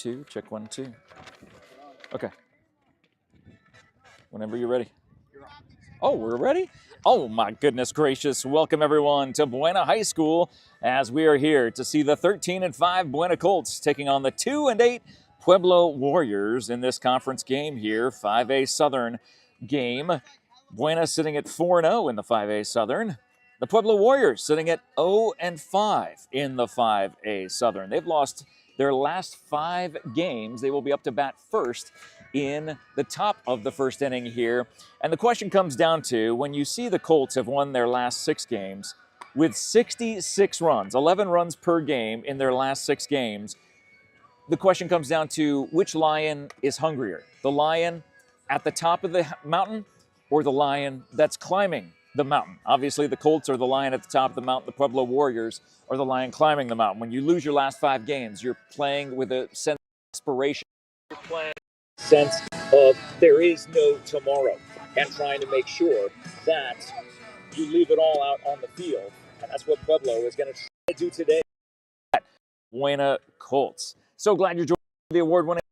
2. Check 1, 2. Okay. Whenever you're ready. Oh, we're ready? Oh, my goodness gracious. Welcome, everyone, to Buena High School as we are here to see the 13-5 Buena Colts taking on the 2-8 Pueblo Warriors in this conference game here, 5A Southern game. Buena sitting at 4-0 in the 5A Southern. The Pueblo Warriors sitting at 0-5 in the 5A Southern. They've lost their last 5 games. They will be up to bat first in the top of the first inning here. And the question comes down to, when you see the Colts have won their last 6 games with 66 runs, 11 runs per game in their last 6 games, the question comes down to which lion is hungrier, the lion at the top of the mountain or the lion that's climbing the mountain. Obviously, the Colts are the lion at the top of the mountain. The Pueblo Warriors are the lion climbing the mountain. When you lose your last 5 games, you're playing with a sense of desperation. You're playing with a sense of there is no tomorrow, and trying to make sure that you leave it all out on the field. And that's what Pueblo is going to try to do today. Buena Colts. So glad you're joining the award-winning.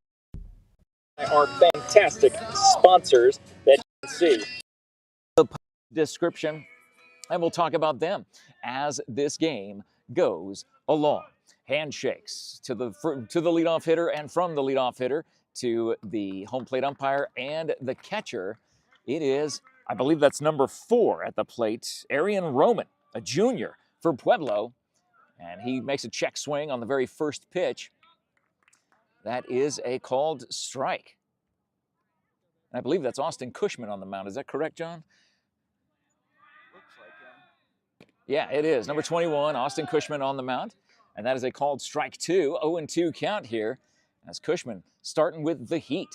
Our fantastic sponsors that you can see the description, and we'll talk about them as this game goes along. Handshakes to the leadoff hitter, and from the leadoff hitter to the home plate umpire and the catcher. It is, I believe that's number 4 at the plate, Arian Roman, a junior for Pueblo, and he makes a check swing on the very first pitch. That is a called strike. And I believe that's Austin Cushman on the mound. Is that correct, John? Yeah, it is. Number 21, Austin Cushman on the mound. And that is a called strike 2. 0-2 count here as Cushman starting with the heat.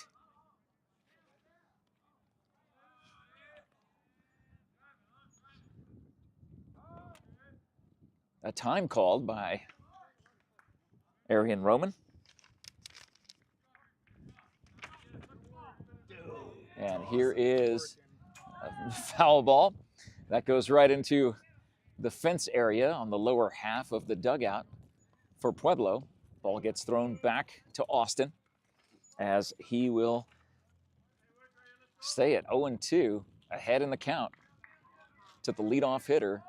A time called by Arian Roman. And here is a foul ball. That goes right into the fence area on the lower half of the dugout for Pueblo. Ball gets thrown back to Austin as he will stay at 0-2, ahead in the count to the leadoff hitter.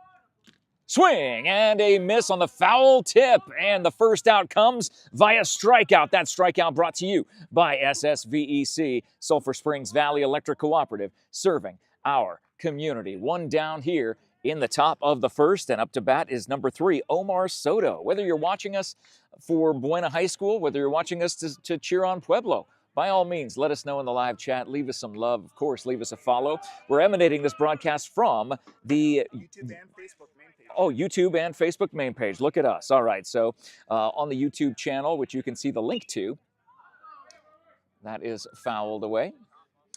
Swing and a miss on the foul tip, and the first out comes via strikeout. That strikeout brought to you by SSVEC, Sulphur Springs Valley Electric Cooperative, serving our community. 1 down here in the top of the first, and up to bat is number 3, Omar Soto. Whether you're watching us for Buena High School, whether you're watching us to cheer on Pueblo, by all means, let us know in the live chat. Leave us some love. Of course, leave us a follow. We're emanating this broadcast from the YouTube and Facebook main page. Oh, YouTube and Facebook main page. Look at us. All right, so on the YouTube channel, which you can see the link to, that is fouled away.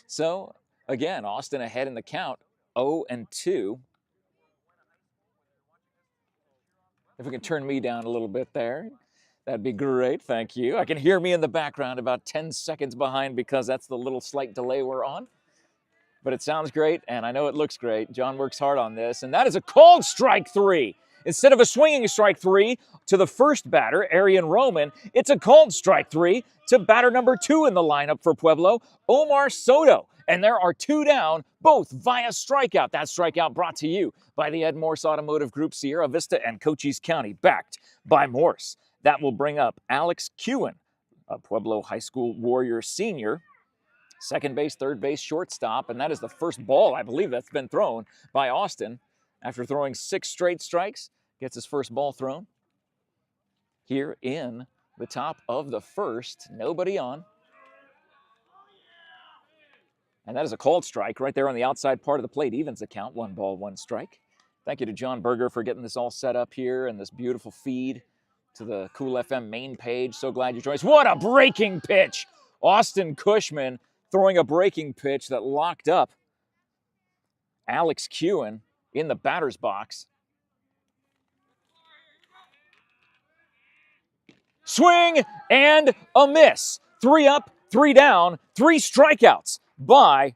So, again, Austin ahead in the count, 0-2. If we can turn me down a little bit there, that'd be great. Thank you. I can hear me in the background about 10 seconds behind because that's the little slight delay we're on. But it sounds great, and I know it looks great. John works hard on this, and that is a called strike 3. Instead of a swinging strike 3 to the first batter, Arian Roman, it's a called strike 3 to batter number 2 in the lineup for Pueblo, Omar Soto. And there are 2 down, both via strikeout. That strikeout brought to you by the Ed Morse Automotive Group, Sierra Vista, and Cochise County, backed by Morse. That will bring up Alex Kewen, a Pueblo High School Warrior senior. Second base, third base, shortstop, and that is the first ball, I believe, that's been thrown by Austin. After throwing 6 straight strikes, gets his first ball thrown. Here in the top of the first, nobody on. And that is a called strike right there on the outside part of the plate. Evens the count, 1 ball, 1 strike. Thank you to John Berger for getting this all set up here and this beautiful feed to the Cool FM main page. So glad you joined us. What a breaking pitch! Austin Cushman throwing a breaking pitch that locked up Alex Kewen in the batter's box. Swing and a miss. 3 up, 3 down, 3 strikeouts by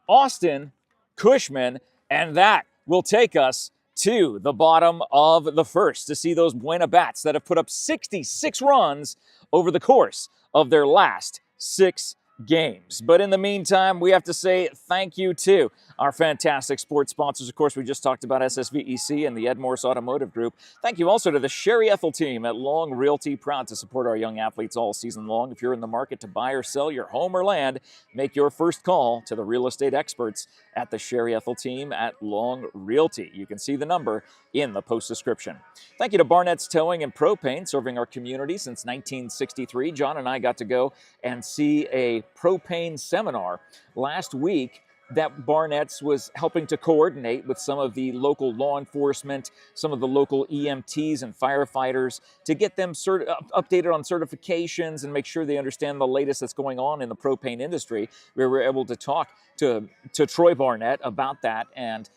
Austin Cushman, and that will take us to the bottom of the first to see those Buena bats that have put up 66 runs over the course of their last 6 games. But in the meantime, we have to say thank you to our fantastic sports sponsors. Of course, we just talked about SSVEC and the MORSE Automotive Group. Thank you also to the Sherry ETHELL team at Long Realty, proud to support our young athletes all season long. If you're in the market to buy or sell your home or land, make your first call to the real estate experts at the Sherry ETHELL team at Long Realty. You can see the number in the post description. Thank you to BARNETT'S Towing and Propane, serving our community since 1963. John and I got to go and see a propane seminar last week that BARNETT'S was helping to coordinate with some of the local law enforcement, some of the local EMTs and firefighters to get them updated on certifications and make sure they understand the latest that's going on in the propane industry. We were able to talk to Troy Barnett about that and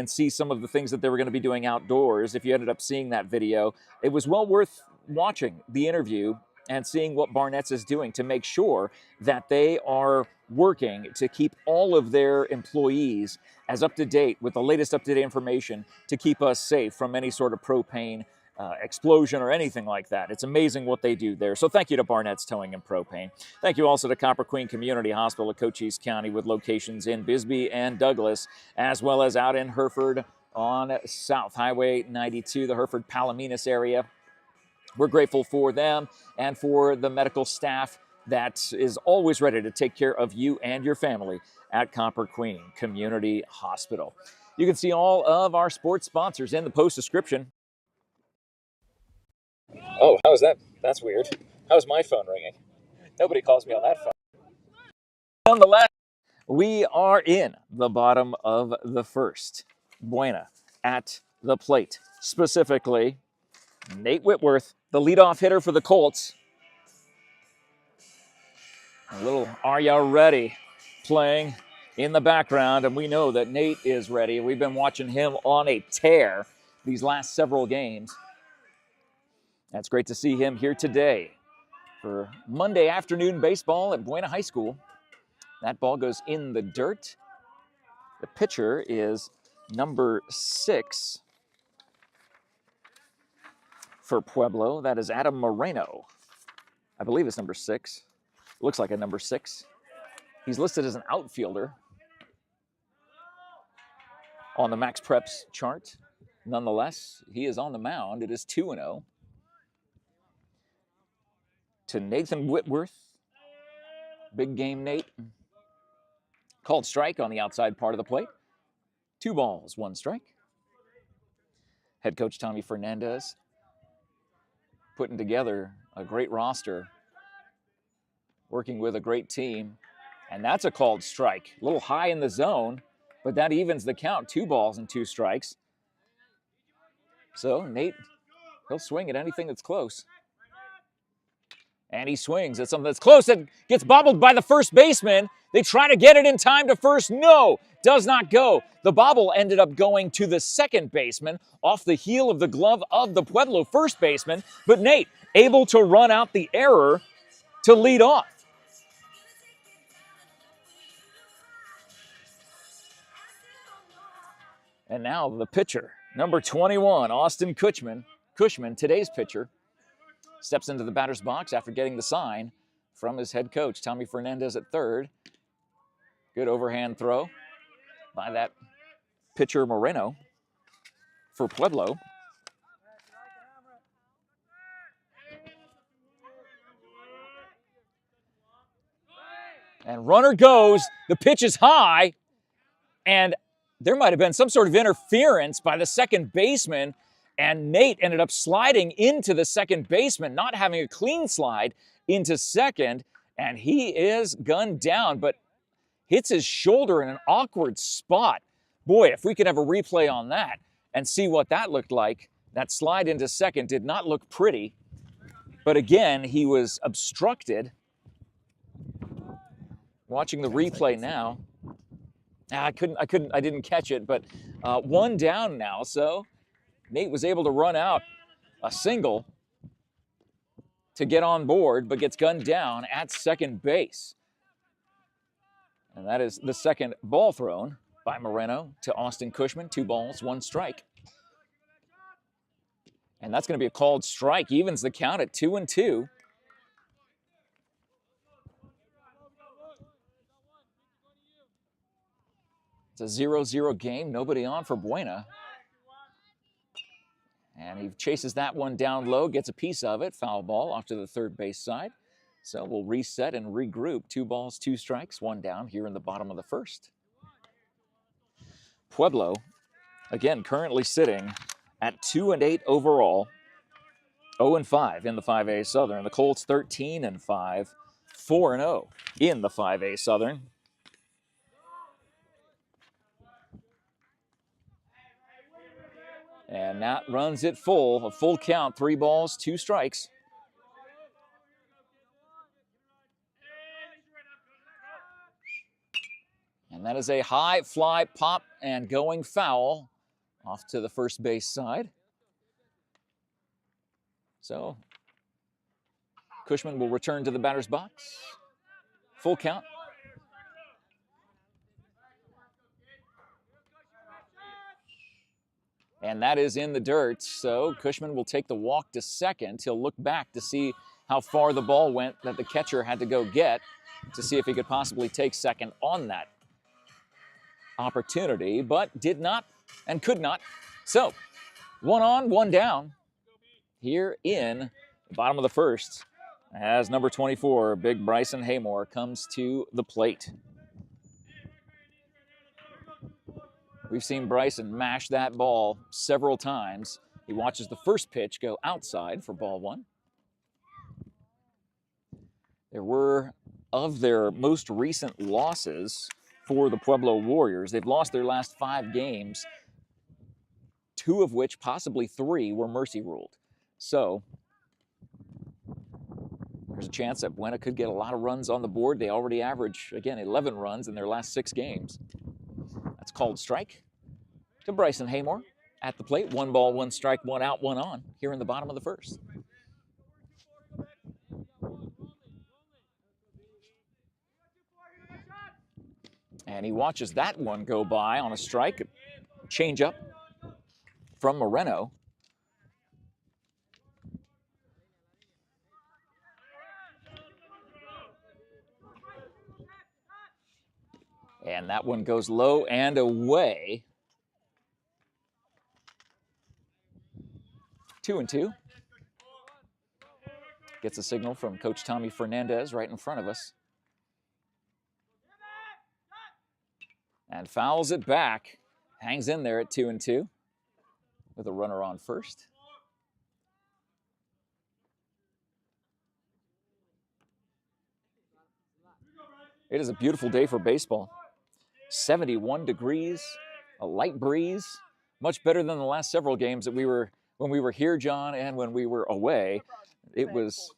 see some of the things that they were going to be doing outdoors. If you ended up seeing that video, it was well worth watching the interview and seeing what BARNETT'S is doing to make sure that they are working to keep all of their employees as up to date with the latest up-to-date information to keep us safe from any sort of propane explosion or anything like that. It's amazing what they do there. So thank you to BARNETT'S Towing and Propane. Thank you also to Copper Queen Community Hospital of Cochise County with locations in Bisbee and Douglas, as well as out in Hereford on South Highway 92, the Hereford-Palominas area. We're grateful for them and for the medical staff that is always ready to take care of you and your family at Copper Queen Community Hospital. You can see all of our sports sponsors in the post description. Oh, how is that? That's weird. How's my phone ringing? Nobody calls me on that phone. Nonetheless, we are in the bottom of the first. Buena at the plate. Specifically, Nate Whitworth, the leadoff hitter for the Colts. A little "Are Ya Ready" playing in the background, and we know that Nate is ready. We've been watching him on a tear these last several games. That's great to see him here today for Monday afternoon baseball at Buena High School. That ball goes in the dirt. The pitcher is number 6 for Pueblo. That is Adam Moreno. I believe it's number 6. Looks like a number 6. He's listed as an outfielder on the Max Preps chart. Nonetheless, he is on the mound. It is 2-0 to Nathan Whitworth. Big game Nate. Called strike on the outside part of the plate. 2 balls, 1 strike. Head coach Tommy Fernandez putting together a great roster, working with a great team. And that's a called strike. A little high in the zone, but that evens the count. 2 balls and 2 strikes. So Nate, he'll swing at anything that's close. And he swings at something that's close that gets bobbled by the first baseman. They try to get it in time to first. No, does not go. The bobble ended up going to the second baseman off the heel of the glove of the Pueblo first baseman. But Nate able to run out the error to lead off. And now the pitcher, number 21, Austin Cushman, today's pitcher, steps into the batter's box after getting the sign from his head coach, Tommy Fernandez at third. Good overhand throw by that pitcher Moreno for Pueblo. And runner goes. The pitch is high, and there might have been some sort of interference by the second baseman, and Nate ended up sliding into the second baseman, not having a clean slide into second, and he is gunned down, but hits his shoulder in an awkward spot. Boy, if we could have a replay on that and see what that looked like. That slide into second did not look pretty, but again, he was obstructed. Watching the replay now, I didn't catch it, but 1 down now, so Nate was able to run out a single to get on board, but gets gunned down at second base. And that is the second ball thrown by Moreno to Austin Cushman. 2 balls, 1 strike. And that's going to be a called strike. Evens the count at 2-2. It's a 0-0 game. Nobody on for BUENA. And he chases that one down low, gets a piece of it. Foul ball off to the third base side. So we'll reset and regroup. 2 balls, 2 strikes, 1 down here in the bottom of the first. Pueblo, again, currently sitting at 2-8 overall. 0-5 in the 5A Southern. The Colts 13-5, 4-0 in the 5A Southern. And that runs it full, a full count, 3 balls, 2 strikes. And that is a high fly pop and going foul off to the first base side. So Cushman will return to the batter's box. Full count. And that is in the dirt, so Cushman will take the walk to second. He'll look back to see how far the ball went that the catcher had to go get to see if he could possibly take second on that opportunity, but did not and could not. So 1 on, 1 down here in the bottom of the first as number 24, Big Bryson Haymore, comes to the plate. We've seen Bryson mash that ball several times. He watches the first pitch go outside for ball 1. There were, of their most recent losses for the Pueblo Warriors, they've lost their last 5 games, 2 of which, possibly 3, were mercy ruled. So there's a chance that BUENA could get a lot of runs on the board. They already average, again, 11 runs in their last 6 games. That's called strike to Bryson Haymore at the plate. 1 ball, 1 strike, 1 out, 1 on here in the bottom of the first. And he watches that one go by on a strike. Change up from Moreno. And that one goes low and away. 2-2. Gets a signal from Coach Tommy Fernandez right in front of us. And fouls it back. Hangs in there at 2-2 with a runner on first. It is a beautiful day for baseball. 71 degrees, a light breeze, much better than the last several games that when we were here, John, and when we were away. It was,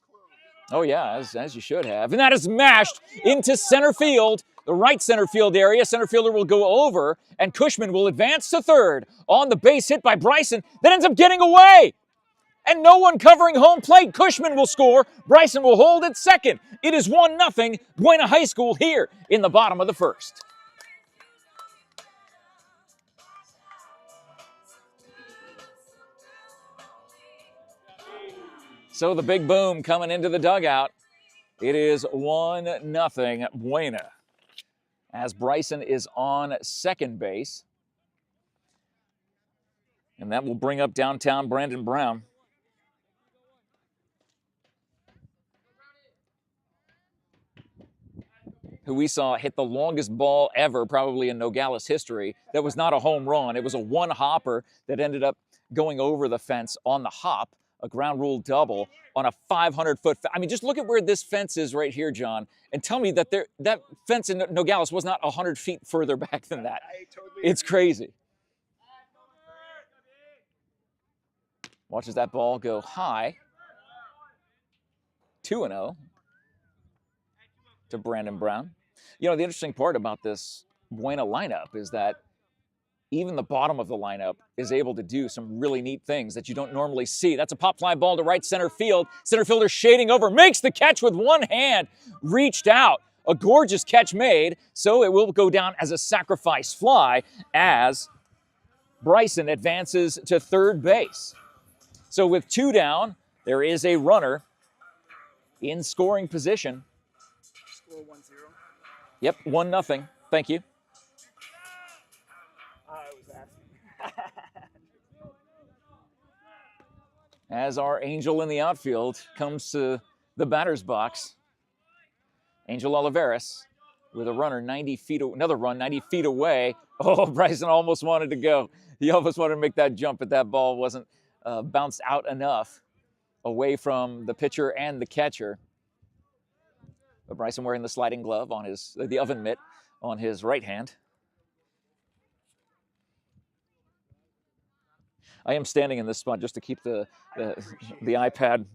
oh yeah, as you should have. And that is mashed into center field, the right center field area. Center fielder will go over, and Cushman will advance to third on the base hit by Bryson. That ends up getting away. And no one covering home plate. Cushman will score. Bryson will hold at second. It is 1-0 BUENA High School here in the bottom of the first. So the big boom coming into the dugout. It is 1-0 BUENA as Bryson is on second base. And that will bring up downtown Brandon Brown. Who we saw hit the longest ball ever, probably in Nogales history. That was not a home run. It was a one-hopper that ended up going over the fence on the hop, a ground rule double on a 500-foot. I mean, just look at where this fence is right here, John, and tell me that that fence in Nogales was not 100 feet further back than that. It's crazy. Watches that ball go high. 2-0 to Brandon Brown. You know, the interesting part about this BUENA lineup is that even the bottom of the lineup is able to do some really neat things that you don't normally see. That's a pop fly ball to right center field. Center fielder shading over, makes the catch with one hand, reached out. A gorgeous catch made, so it will go down as a sacrifice fly as Bryson advances to third base. So with 2 down, there is a runner in scoring position. Score 1-0. Yep, 1-0. Thank you. I was asking. As our Angel in the outfield comes to the batter's box. Angel Olivares with a runner 90 feet, another run 90 feet away. Oh, Bryson almost wanted to go. He almost wanted to make that jump, but that ball wasn't bounced out enough away from the pitcher and the catcher. But Bryson wearing the sliding glove on the oven mitt on his right hand. I am standing in this spot just to keep the iPad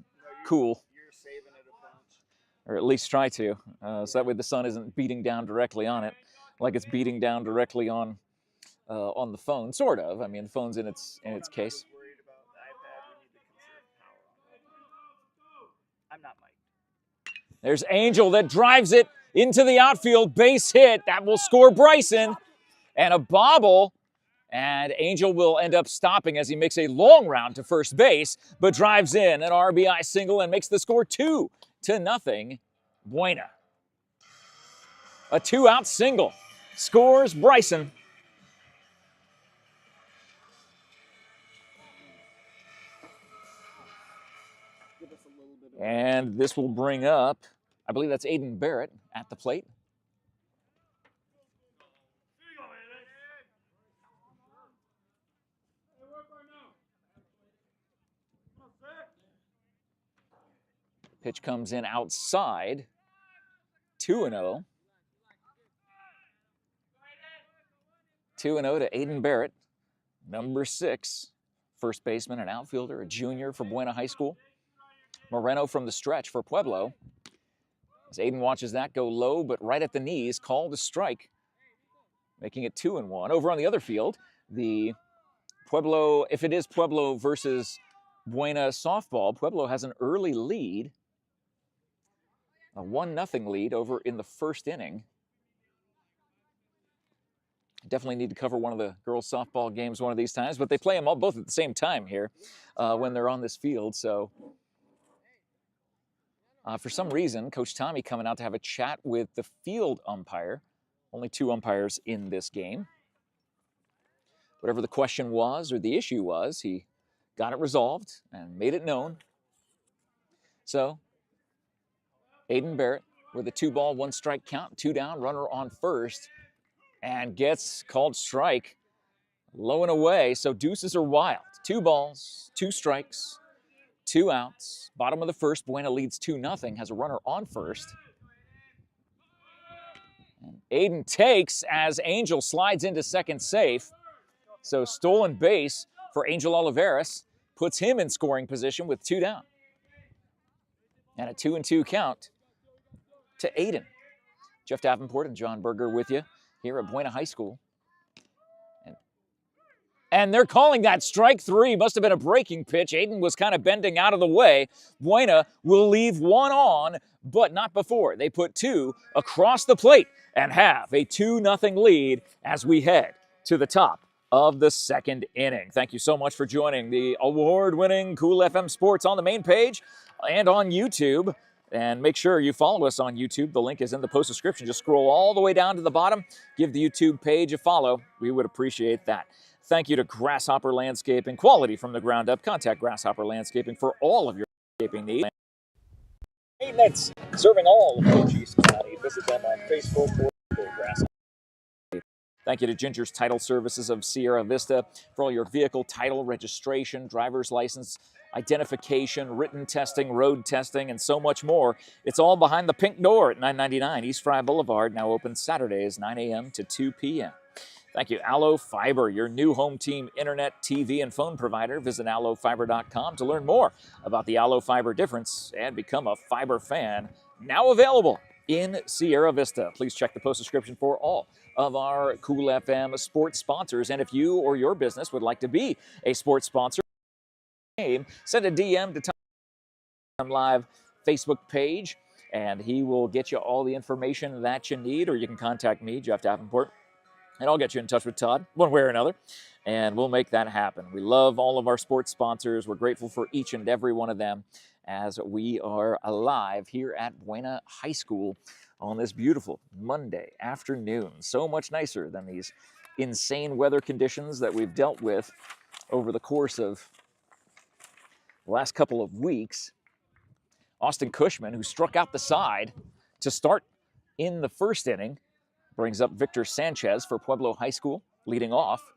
cool. You're saving it a bunch. Or at least try to, so that way the sun isn't beating down directly on it, like it's beating down directly on the phone, sort of. I mean, the phone's in its case. Worried about the iPad. We need to conserve power on it. I'm not Mike. There's Angel that drives it into the outfield, base hit. That will score Bryson, and a bobble. And Angel will end up stopping as he makes a long round to first base, but drives in an RBI single and makes the score 2-0. BUENA. A 2-out single scores Bryson. And this will bring up, I believe that's Aiden Barrett at the plate. Pitch comes in outside, 2-0. 2-0 to Aiden Barrett, number 6, first baseman and outfielder, a junior for BUENA High School. Moreno from the stretch for Pueblo. As Aiden watches that go low, but right at the knees, called a strike, making it 2-1. Over on the other field, the Pueblo, if it is Pueblo versus BUENA softball, Pueblo has an early lead. A 1-0 lead over in the first inning. Definitely need to cover one of the girls' softball games one of these times, but they play them all both at the same time here when they're on this field. So for some reason, Coach Tommy coming out to have a chat with the field umpire. Only 2 umpires in this game. Whatever the question was or the issue was, he got it resolved and made it known. So Aiden Barrett with a 2-ball, 1-strike count, 2 down, runner on first, and gets called strike, low and away. So deuces are wild. 2 balls, 2 strikes, 2 outs. Bottom of the first, BUENA leads 2-0, has a runner on first. And Aiden takes as Angel slides into second safe. So stolen base for Angel Olivares puts him in scoring position with 2 down. And a 2-2 count to Aiden. Jeff Davenport and John Berger with you here at BUENA High School. And they're calling that strike 3. Must have been a breaking pitch. Aiden was kind of bending out of the way. BUENA will leave 1 on, but not before. They put 2 across the plate and have a 2-0 lead as we head to the top of the second inning. Thank you so much for joining the award-winning Cool FM Sports on the main page and on YouTube. And make sure you follow us on YouTube. The link is in the post description. Just scroll all the way down to the bottom. Give the YouTube page a follow. We would appreciate that. Thank you to Grasshopper Landscaping. Quality from the ground up. Contact Grasshopper Landscaping for all of your landscaping needs. Maintenance, serving all of Cochise County. Visit them on Facebook or Grasshopper. Thank you to Ginger's Title Services of Sierra Vista for all your vehicle title, registration, driver's license, identification, written testing, road testing, and so much more. It's all behind the pink door at 999 East Fry Boulevard, now open Saturdays, 9 a.m. to 2 p.m. Thank you, Allo Fiber, your new home team internet, TV, and phone provider. Visit allofiber.com to learn more about the Allo Fiber difference and become a fiber fan. Now available in Sierra Vista. Please check the post description for all of our Cool FM sports sponsors. And if you or your business would like to be a sports sponsor, send a DM to Tom Live Facebook page, and he will get you all the information that you need, or you can contact me, Jeff Davenport, And I'll get you in touch with Todd one way or another, and we'll make that happen. We love all of our sports sponsors. We're grateful for each and every one of them as we are alive here at Buena High School on this beautiful Monday afternoon. So much nicer than these insane weather conditions that we've dealt with over the course of the last couple of weeks. Austin Cushman, who struck out the side to start in the first inning, brings up Victor Sanchez for Pueblo High School, leading off.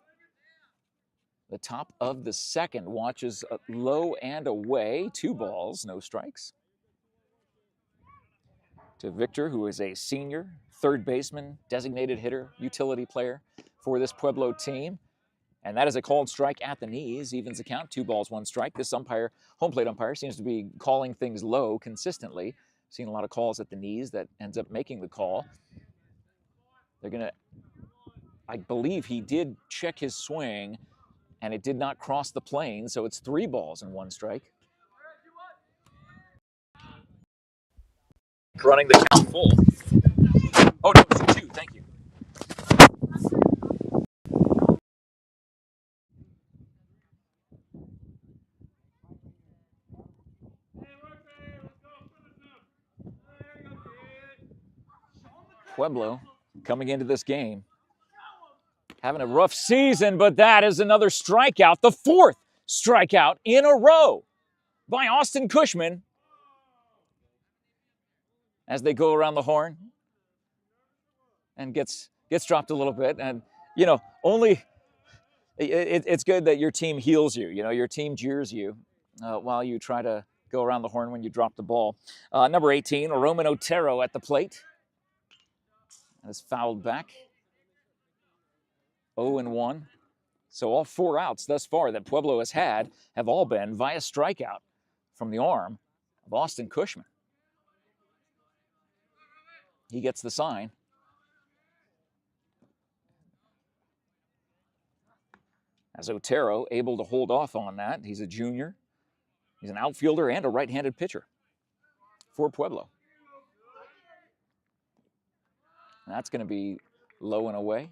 The top of the second, watches low and away, 2 balls, no strikes. To Victor, who is a senior, third baseman, designated hitter, utility player for this Pueblo team. And that is a called strike at the knees, evens the count, 2 balls, 1 strike. This umpire, home plate umpire, seems to be calling things low consistently. Seen a lot of calls at the knees that ends up making the call. They're going to, I believe he did check his swing, and it did not cross the plane, so it's 3 balls and 1 strike. Running the count full. Oh, no, it's 2, thank you. Pueblo coming into this game having a rough season, but that is another strikeout, the 4th strikeout in a row by Austin Cushman as they go around the horn and gets dropped a little bit. And, you know, it's good that your team heals you. You know, your team jeers you while you try to go around the horn when you drop the ball. Number 18, Roman Otero at the plate. And is fouled back. 0-1. So all 4 outs thus far that Pueblo has had have all been via strikeout from the arm of Austin Cushman. He gets the sign. As Otero able to hold off on that. He's a junior. He's an outfielder and a right-handed pitcher for Pueblo. And that's going to be low and away.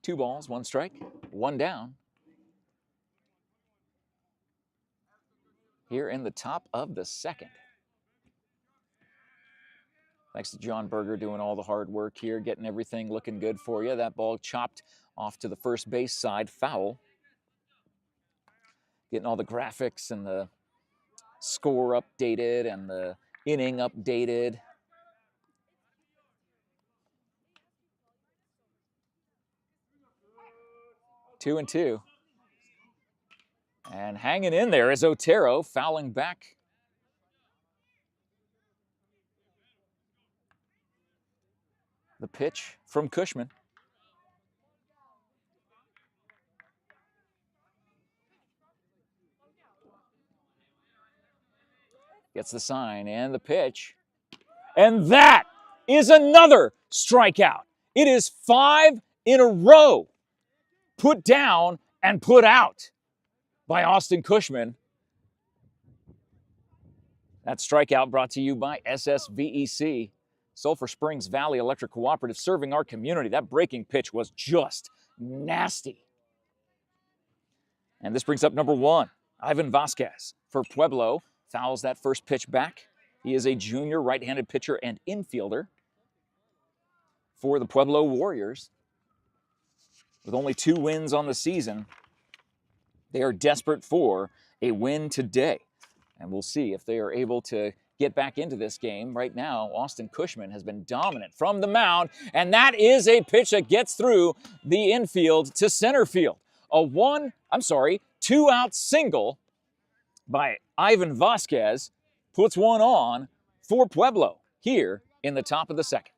2 balls, 1 strike, 1 down. Here in the top of the second. Thanks to John Berger doing all the hard work here, getting everything looking good for you. That ball chopped off to the first base side, foul. Getting all the graphics and the score updated and the inning updated. Two and 2. And hanging in there is Otero, fouling back. The pitch from Cushman. Gets the sign and the pitch. And that is another strikeout. It is 5 in a row. Put down and put out by Austin Cushman. That strikeout brought to you by SSVEC, Sulphur Springs Valley Electric Cooperative, serving our community. That breaking pitch was just nasty. And this brings up number 1, Ivan Vasquez for Pueblo. Fouls that first pitch back. He is a junior right-handed pitcher and infielder for the Pueblo Warriors. With only 2 wins on the season, they are desperate for a win today. And we'll see if they are able to get back into this game. Right now, Austin Cushman has been dominant from the mound, and that is a pitch that gets through the infield to center field. A 2-out single by Ivan Vasquez puts one on for Pueblo here in the top of the second.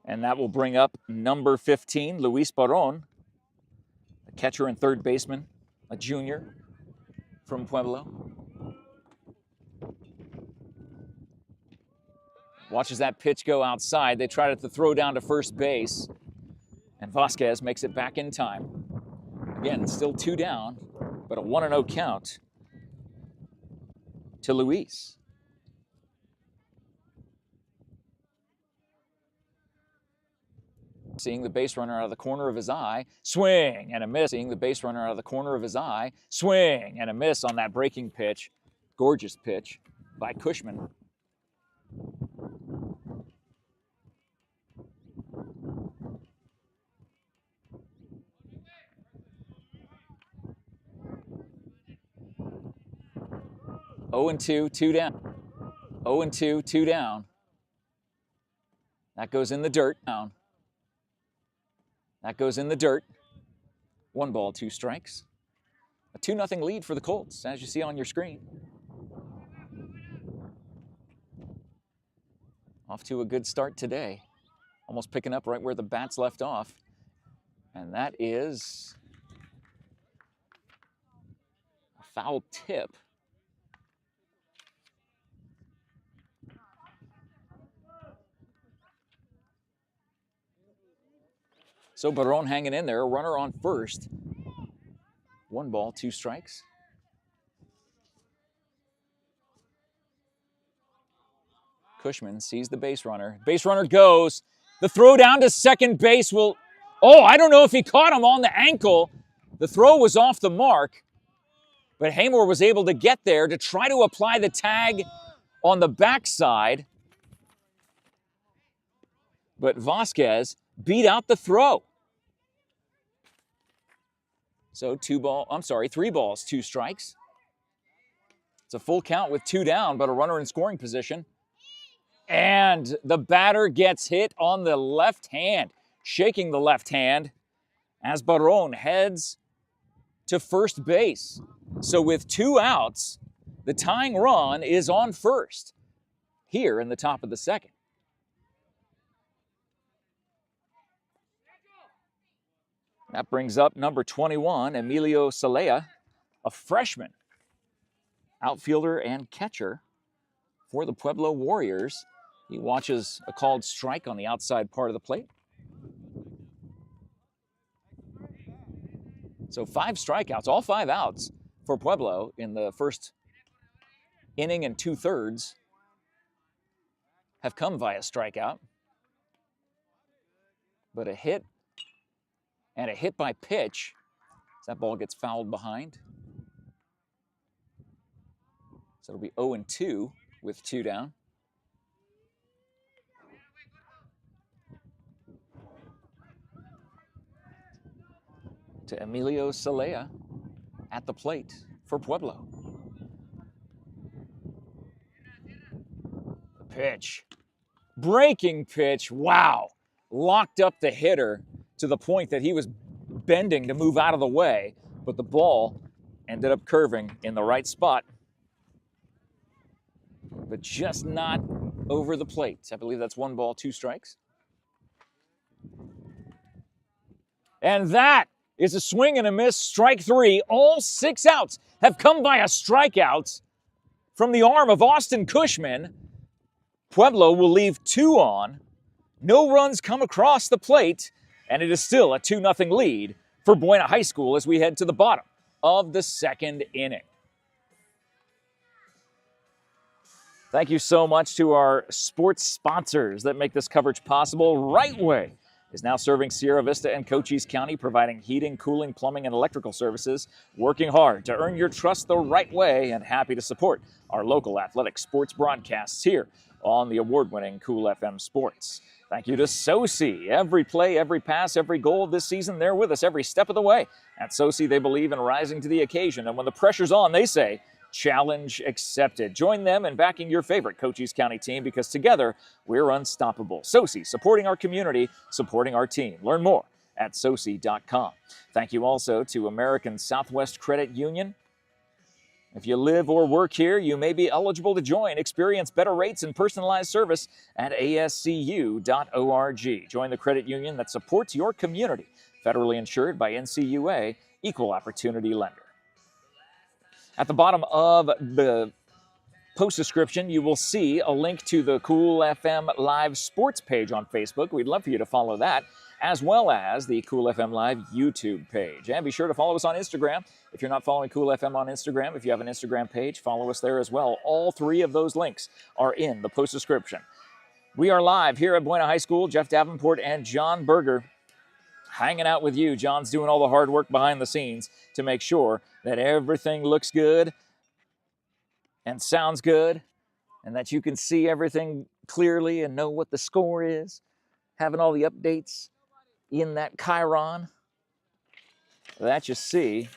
And that will bring up number 15, Luis Barron, a catcher and third baseman, a junior from Pueblo. Watches that pitch go outside. They try to throw down to first base, and Vasquez makes it back in time. Again, still 2 down. but a 1-0 count to Luis. Seeing the base runner out of the corner of his eye, swing and a miss. Seeing the base runner out of the corner of his eye, swing and a miss on that breaking pitch. Gorgeous pitch by Cushman. Oh and 2, 2 down. 0 and 2, 2 down. That goes in the dirt. Down. That goes in the dirt. 1 ball, 2 strikes. A 2-0 lead for the Colts, as you see on your screen. Off to a good start today. Almost picking up right where the bats left off. And that is a foul tip. So Barone hanging in there, a runner on first. 1 ball, 2 strikes. Cushman sees the base runner. Base runner goes. The throw down to second base will... Oh, I don't know if he caught him on the ankle. The throw was off the mark, but Haymore was able to get there to try to apply the tag on the backside. But Vasquez beat out the throw. So 3 balls, 2 strikes. It's a full count with 2 down, but a runner in scoring position. And the batter gets hit on the left hand, shaking the left hand as Barone heads to first base. So with 2 outs, the tying run is on first here in the top of the second. That brings up number 21, Emilio Celaya, a freshman, outfielder and catcher for the Pueblo Warriors. He watches a called strike on the outside part of the plate. So 5 strikeouts, all 5 outs for Pueblo in the first inning and 2/3 have come via strikeout. But a hit and a hit by pitch. That ball gets fouled behind. So it'll be 0 and 2 with 2 down. To Emilio Celaya at the plate for Pueblo. The pitch. Breaking pitch. Wow. Locked up the hitter to the point that he was bending to move out of the way, but the ball ended up curving in the right spot, but just not over the plate. I believe that's 1 ball, 2 strikes. And that is a swing and a miss, strike 3. All 6 outs have come via strikeouts from the arm of Austin Cushman. Pueblo will leave 2 on. No runs come across the plate, and it is still a 2-0 lead for Buena High School as we head to the bottom of the second inning. Thank you so much to our sports sponsors that make this coverage possible. Right Way is now serving Sierra Vista and Cochise County, providing heating, cooling, plumbing, and electrical services, working hard to earn your trust the right way, and happy to support our local athletic sports broadcasts here on the award-winning Cool FM Sports. Thank you to SoCi. Every play, every pass, every goal this season, they're with us every step of the way. At SoCi, they believe in rising to the occasion, and when the pressure's on, they say, challenge accepted. Join them in backing your favorite Cochise County team, because together, we're unstoppable. SoCi, supporting our community, supporting our team. Learn more at soci.com. Thank you also to American Southwest Credit Union. If you live or work here, you may be eligible to join. Experience better rates and personalized service at ascu.org. Join the credit union that supports your community. Federally insured by NCUA, Equal Opportunity Lender. At the bottom of the post description, you will see a link to the Cool FM Live Sports page on Facebook. We'd love for you to follow that. as well as the Cool FM Live YouTube page. And be sure to follow us on Instagram. If you're not following Cool FM on Instagram, if you have an Instagram page, follow us there as well. All three of those links are in the post description. We are live here at Buena High School. Jeff Davenport and John Berger hanging out with you. John's doing all the hard work behind the scenes to make sure that everything looks good and sounds good and that you can see everything clearly and know what the score is. Having all the updates in that Chiron that you see.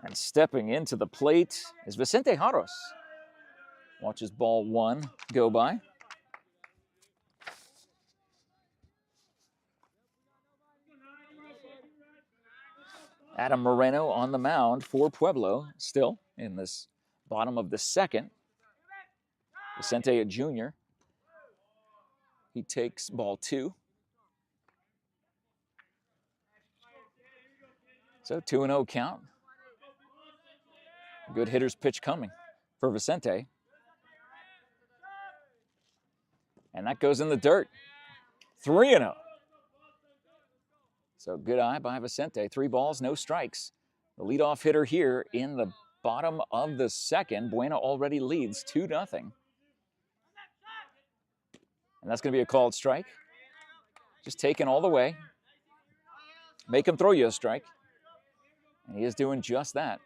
And stepping into the plate is Vicente Jaros. Watches ball one go by. Adam Moreno on the mound for Pueblo, still in this bottom of the second. Vicente, a junior. He takes ball two. So 2-0 count. Good hitter's pitch coming for Vicente. And that goes in the dirt. 3-0. So good eye by Vicente. 3 balls, no strikes. The leadoff hitter here in the bottom of the second. Buena already leads 2-0. And that's going to be a called strike. Just taken all the way. Make him throw you a strike. And he is doing just that.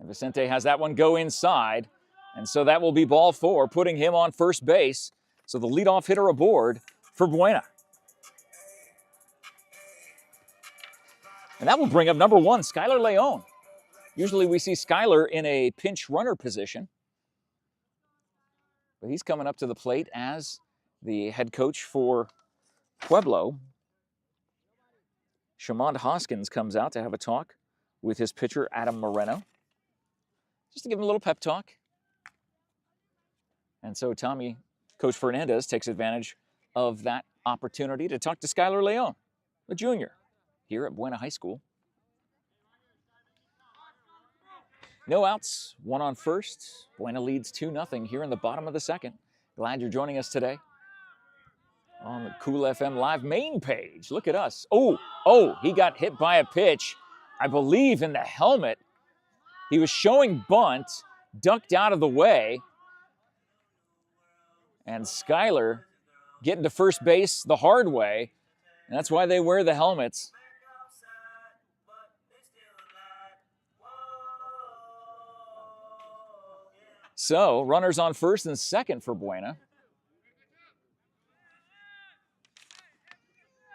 And Vicente has that one go inside. And so that will be ball 4, putting him on first base. So the leadoff hitter aboard for Buena. And that will bring up number 1, Skylar Leon. Usually we see Skylar in a pinch runner position. But he's coming up to the plate as the head coach for Pueblo. Shamond Hoskins comes out to have a talk with his pitcher, Adam Moreno. Just to give him a little pep talk. And so Coach Fernandez takes advantage of that opportunity to talk to Skylar Leon, a junior, here at Buena High School. No outs, 1 on first. Buena leads 2-0 here in the bottom of the second. Glad you're joining us today on the Cool FM Live main page. Look at us. Oh, he got hit by a pitch, I believe in the helmet. He was showing bunt, ducked out of the way. And Skylar getting to first base the hard way. And that's why they wear the helmets. So, runners on first and second for Buena.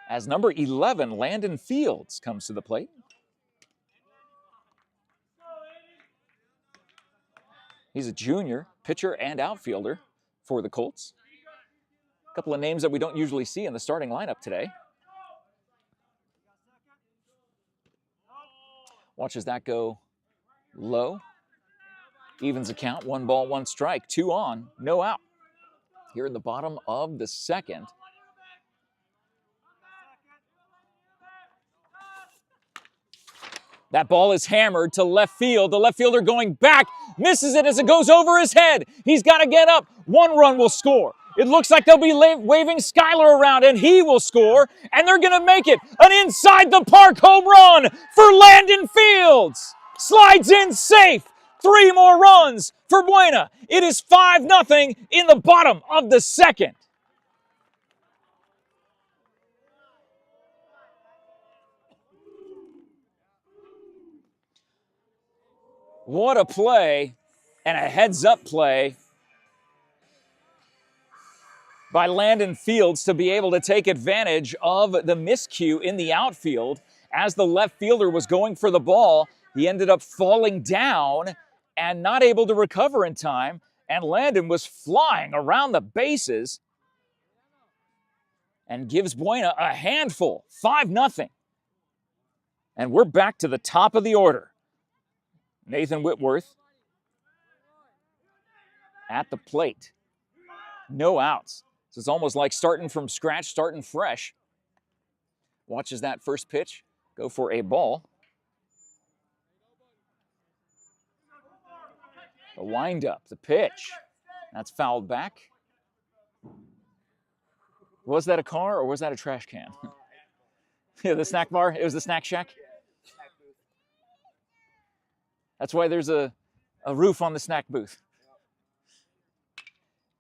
As number 11, Landon Fields, comes to the plate. He's a junior, pitcher and outfielder for the Colts. A couple of names that we don't usually see in the starting lineup today. Watches that go low. Evens a count, 1 ball, 1 strike, 2 on, no out. Here in the bottom of the second. That ball is hammered to left field. The left fielder going back, misses it as it goes over his head. He's got to get up. 1 run will score. It looks like they'll be waving Skylar around, and he will score, and they're going to make it an inside-the-park home run for Landon Fields. Slides in safe. 3 more runs for Buena. It is 5-0 in the bottom of the second. What a play and a heads-up play by Landon Fields to be able to take advantage of the miscue in the outfield. As the left fielder was going for the ball, he ended up falling down and not able to recover in time, and Landon was flying around the bases and gives Buena a handful, 5-0. And we're back to the top of the order. Nathan Whitworth at the plate. No outs. So it's almost like starting from scratch, starting fresh. Watches that first pitch go for a ball. The windup, the pitch. That's fouled back. Was that a car or was that a trash can? Yeah, the snack bar. It was the snack shack. That's why there's a roof on the snack booth.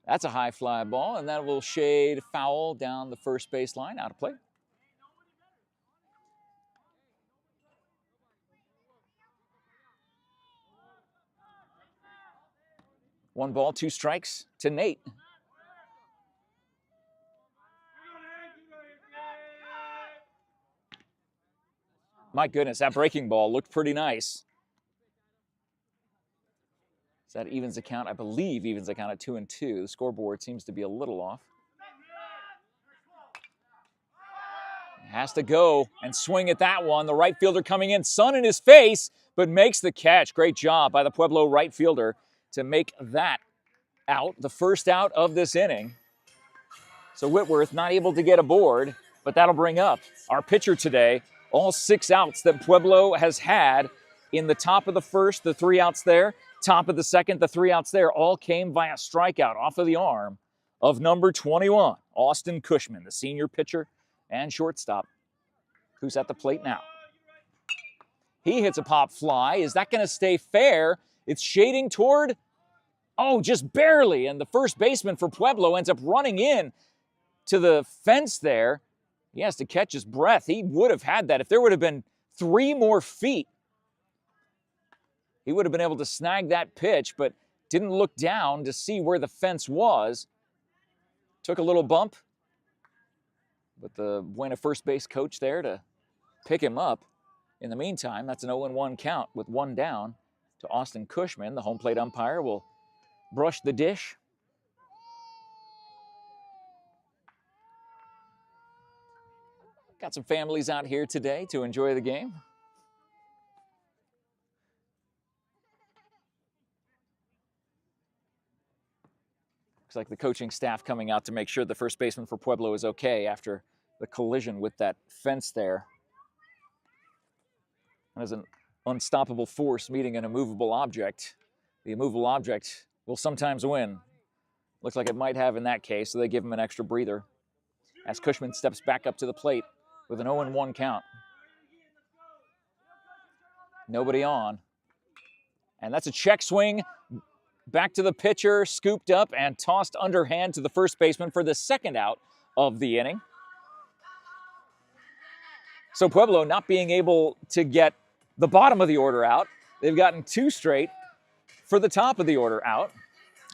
That's a high fly ball, and that will shade foul down the first baseline, out of play. One ball, two strikes to Nate. My goodness, that breaking ball looked pretty nice. So that evens the count, I believe evens the count at 2-2. The scoreboard seems to be a little off. Has to go and swing at that one. The right fielder coming in, sun in his face, but makes the catch. Great job by the Pueblo right fielder to make that out, the first out of this inning. So Whitworth not able to get aboard, but that'll bring up our pitcher today. All 6 outs that Pueblo has had in the top of the first, the 3 outs there, top of the second, the 3 outs there, all came via strikeout off of the arm of number 21, Austin Cushman, the senior pitcher and shortstop, who's at the plate now. He hits a pop fly. Is that going to stay fair? It's shading toward, oh, just barely, and the first baseman for Pueblo ends up running in to the fence there. He has to catch his breath. He would have had that. If there would have been 3 more feet, he would have been able to snag that pitch, but didn't look down to see where the fence was. Took a little bump, but the BUENA first base coach there to pick him up. In the meantime, that's an 0-1 count with 1 down to Austin Cushman. The home plate umpire will brush the dish. Got some families out here today to enjoy the game. Looks like the coaching staff coming out to make sure the first baseman for Pueblo is okay after the collision with that fence there. And as an unstoppable force meeting an immovable object, the immovable object will sometimes win. Looks like it might have in that case, so they give him an extra breather as Cushman steps back up to the plate with an 0-1 count. Nobody on. And that's a check swing. Back to the pitcher, scooped up and tossed underhand to the first baseman for the second out of the inning. So Pueblo not being able to get the bottom of the order out. They've gotten 2 straight for the top of the order out.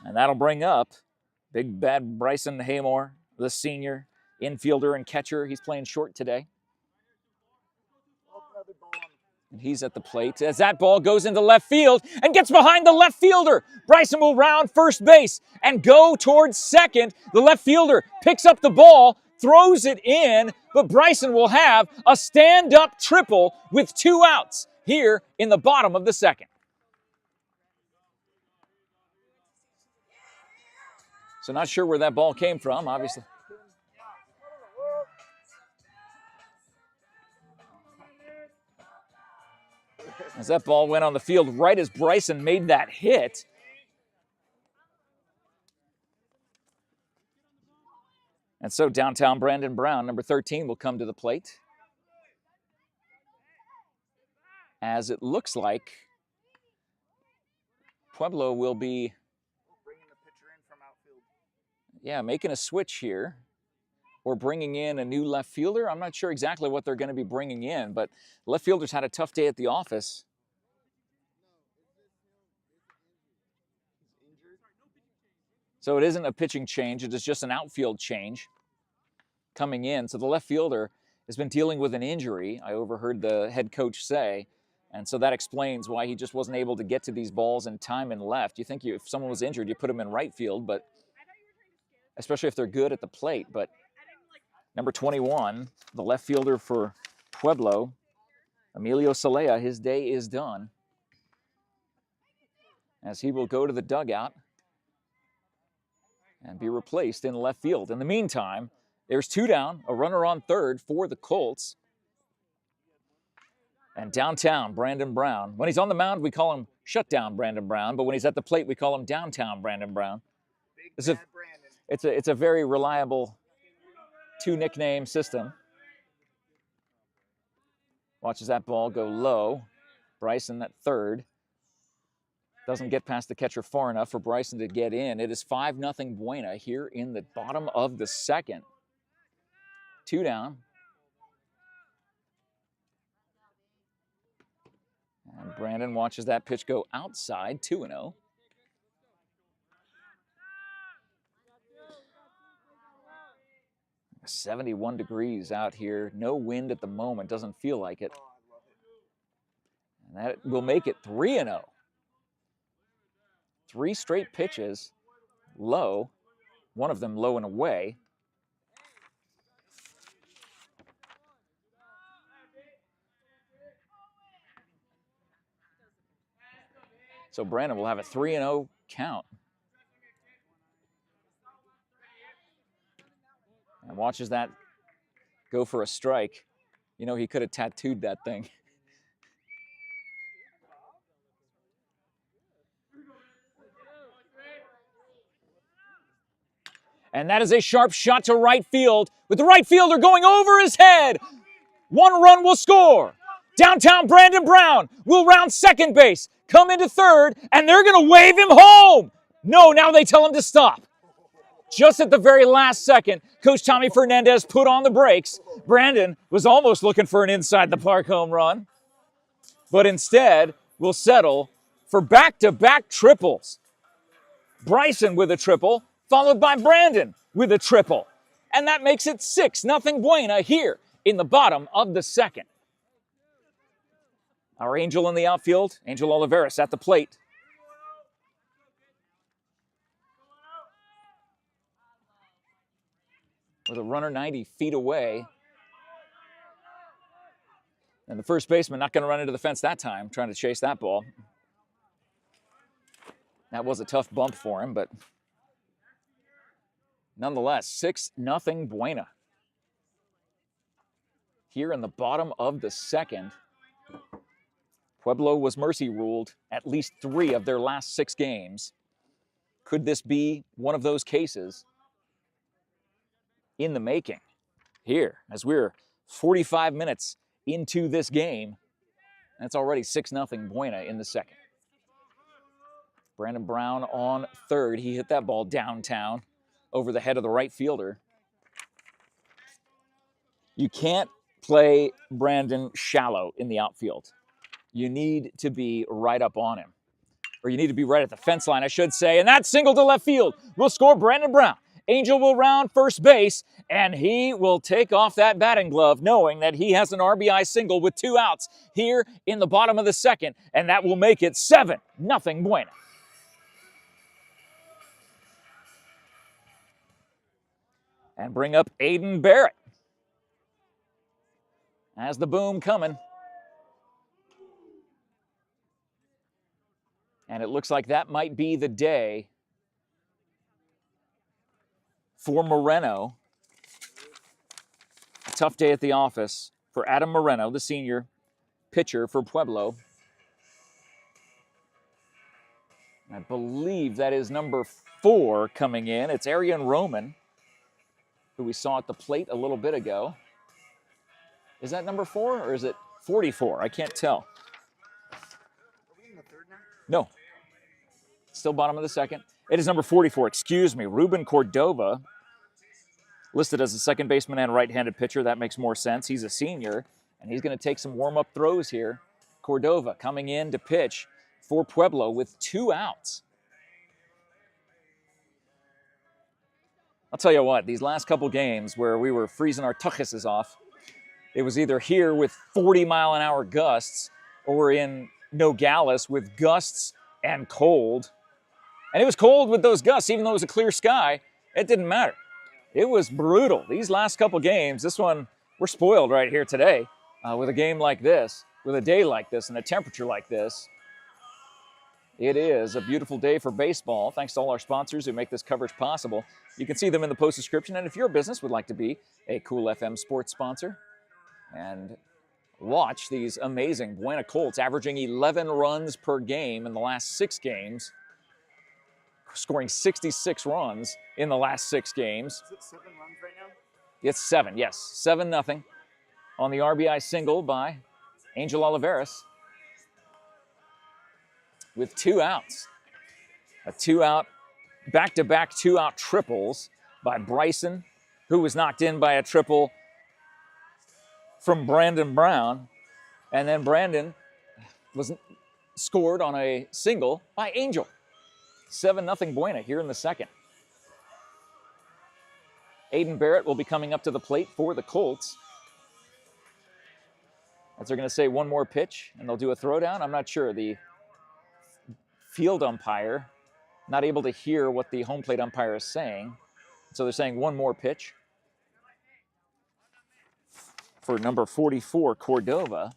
And that'll bring up big bad Bryson Haymore, the senior infielder and catcher. He's playing short today. And he's at the plate as that ball goes into left field and gets behind the left fielder. Bryson will round first base and go towards second. The left fielder picks up the ball, throws it in, but Bryson will have a stand-up triple with 2 outs here in the bottom of the second. So not sure where that ball came from, obviously. As that ball went on the field right as Bryson made that hit. And so downtown Brandon Brown, number 13, will come to the plate. As it looks like Pueblo will be bringing the pitcher in from outfield. Yeah, making a switch here. Or bringing in a new left fielder. I'm not sure exactly what they're going to be bringing in, but left fielders had a tough day at the office. So it isn't a pitching change. It is just an outfield change coming in. So the left fielder has been dealing with an injury, I overheard the head coach say. And so that explains why he just wasn't able to get to these balls in time and left. You think if someone was injured, you put him in right field, but especially if they're good at the plate. But number 21, the left fielder for Pueblo, Emilio Celaya, his day is done. As he will go to the dugout and be replaced in left field. In the meantime, there's 2 down, a runner on third for the Colts. And downtown, Brandon Brown. When he's on the mound, we call him shutdown Brandon Brown, but when he's at the plate, we call him downtown Brandon Brown. It's a very reliable two-nickname system. Watches that ball go low. Bryson at third. Doesn't get past the catcher far enough for Bryson to get in. It is 5-0 Buena here in the bottom of the second. 2 down. And Brandon watches that pitch go outside, 2-0. – 71 degrees out here. No wind at the moment. Doesn't feel like it. And that will make it 3-0. 3 straight pitches, low. One of them low and away. So Brandon will have a 3-0 count. And watches that go for a strike. You know, he could have tattooed that thing. And that is a sharp shot to right field, with the right fielder going over his head. 1 run will score. Downtown Brandon Brown will round second base, come into third, and they're going to wave him home. No, now they tell him to stop. Just at the very last second, Coach Tommy Fernandez put on the brakes. Brandon was almost looking for an inside-the-park home run, but instead will settle for back-to-back triples. Bryson with a triple, followed by Brandon with a triple. And that makes it 6-0 Buena here in the bottom of the second. Our Angel in the outfield, Angel Olivares at the plate. With a runner 90 feet away. And the first baseman not going to run into the fence that time, trying to chase that ball. That was a tough bump for him, but nonetheless, 6-0 Buena. Here in the bottom of the second. Pueblo was mercy ruled at least 3 of their last 6 games. Could this be one of those cases in the making? Here, as we're 45 minutes into this game, that's already 6-0 Buena in the second. Brandon Brown on third. He hit that ball downtown over the head of the right fielder. You can't play Brandon shallow in the outfield. You need to be right up on him. Or you need to be right at the fence line, I should say. And that single to left field will score Brandon Brown. Angel will round first base, and he will take off that batting glove knowing that he has an RBI single with 2 outs here in the bottom of the second, and that will make it 7-0 Buena. And bring up Aiden Barrett. As the boom coming. And it looks like that might be the day for Moreno. A tough day at the office for Adam Moreno, the senior pitcher for Pueblo. I believe that is number 4 coming in. It's Arian Roman, who we saw at the plate a little bit ago. Is that number 4 or is it 44? I can't tell. No. Still bottom of the second. It is number 44, excuse me. Ruben Cordova, listed as a second baseman and right-handed pitcher. That makes more sense. He's a senior, and he's going to take some warm-up throws here. Cordova coming in to pitch for Pueblo with 2 outs. I'll tell you what, these last couple games where we were freezing our tuchuses off, it was either here with 40-mile-an-hour gusts or in Nogales with gusts and cold. And it was cold with those gusts, even though it was a clear sky. It didn't matter. It was brutal. These last couple games, this one, we're spoiled right here today with a game like this, with a day like this and a temperature like this. It is a beautiful day for baseball, thanks to all our sponsors who make this coverage possible. You can see them in the post description, and if your business would like to be a Cool FM sports sponsor and watch these amazing Buena Colts averaging 11 runs per game in the last 6 games, scoring 66 runs in the last 6 games. Is it 7 runs right now? It's 7, yes. 7-0 on the RBI single by Angel Olivares with 2 outs. A 2-out, back-to-back 2-out triples by Bryson, who was knocked in by a triple from Brandon Brown. And then Brandon was scored on a single by Angel. 7-0 Buena here in the second. Aiden Barrett will be coming up to the plate for the Colts. As they're going to say one more pitch, and they'll do a throwdown. I'm not sure. The field umpire not able to hear what the home plate umpire is saying. So they're saying one more pitch for number 44, Cordova.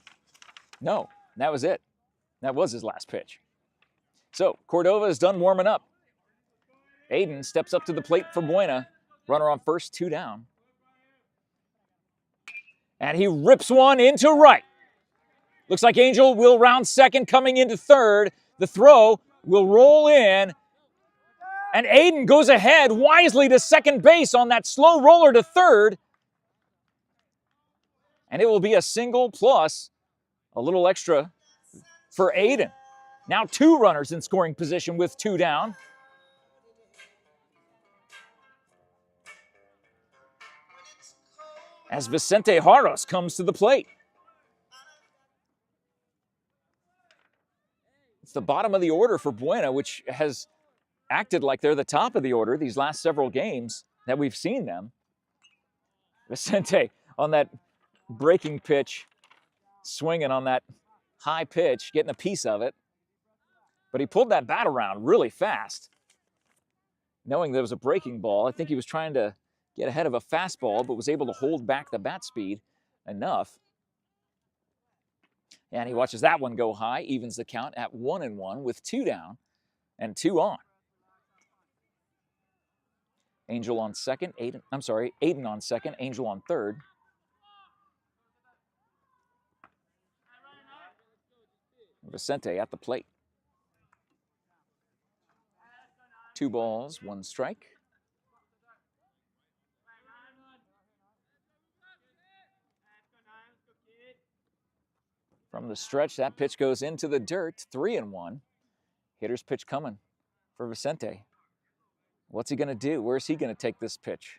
No, that was it. That was his last pitch. So Cordova is done warming up. Aiden steps up to the plate for Buena. Runner on first, 2 down. And he rips one into right. Looks like Angel will round second, coming into third. The throw will roll in. And Aiden goes ahead wisely to second base on that slow roller to third. And it will be a single plus a little extra for Aiden. Now 2 runners in scoring position with 2 down. As Vicente Jaros comes to the plate. It's the bottom of the order for Buena, which has acted like they're the top of the order these last several games that we've seen them. Vicente on that breaking pitch, swinging on that high pitch, getting a piece of it. But he pulled that bat around really fast, knowing there was a breaking ball. I think he was trying to get ahead of a fastball, but was able to hold back the bat speed enough. And he watches that one go high, evens the count at 1-1 with 2 down and 2 on. Angel on second, Aiden on second, Angel on third. Vicente at the plate. 2 balls, 1 strike. From the stretch, that pitch goes into the dirt, 3-1. Hitter's pitch coming for Vicente. What's he going to do? Where's he going to take this pitch?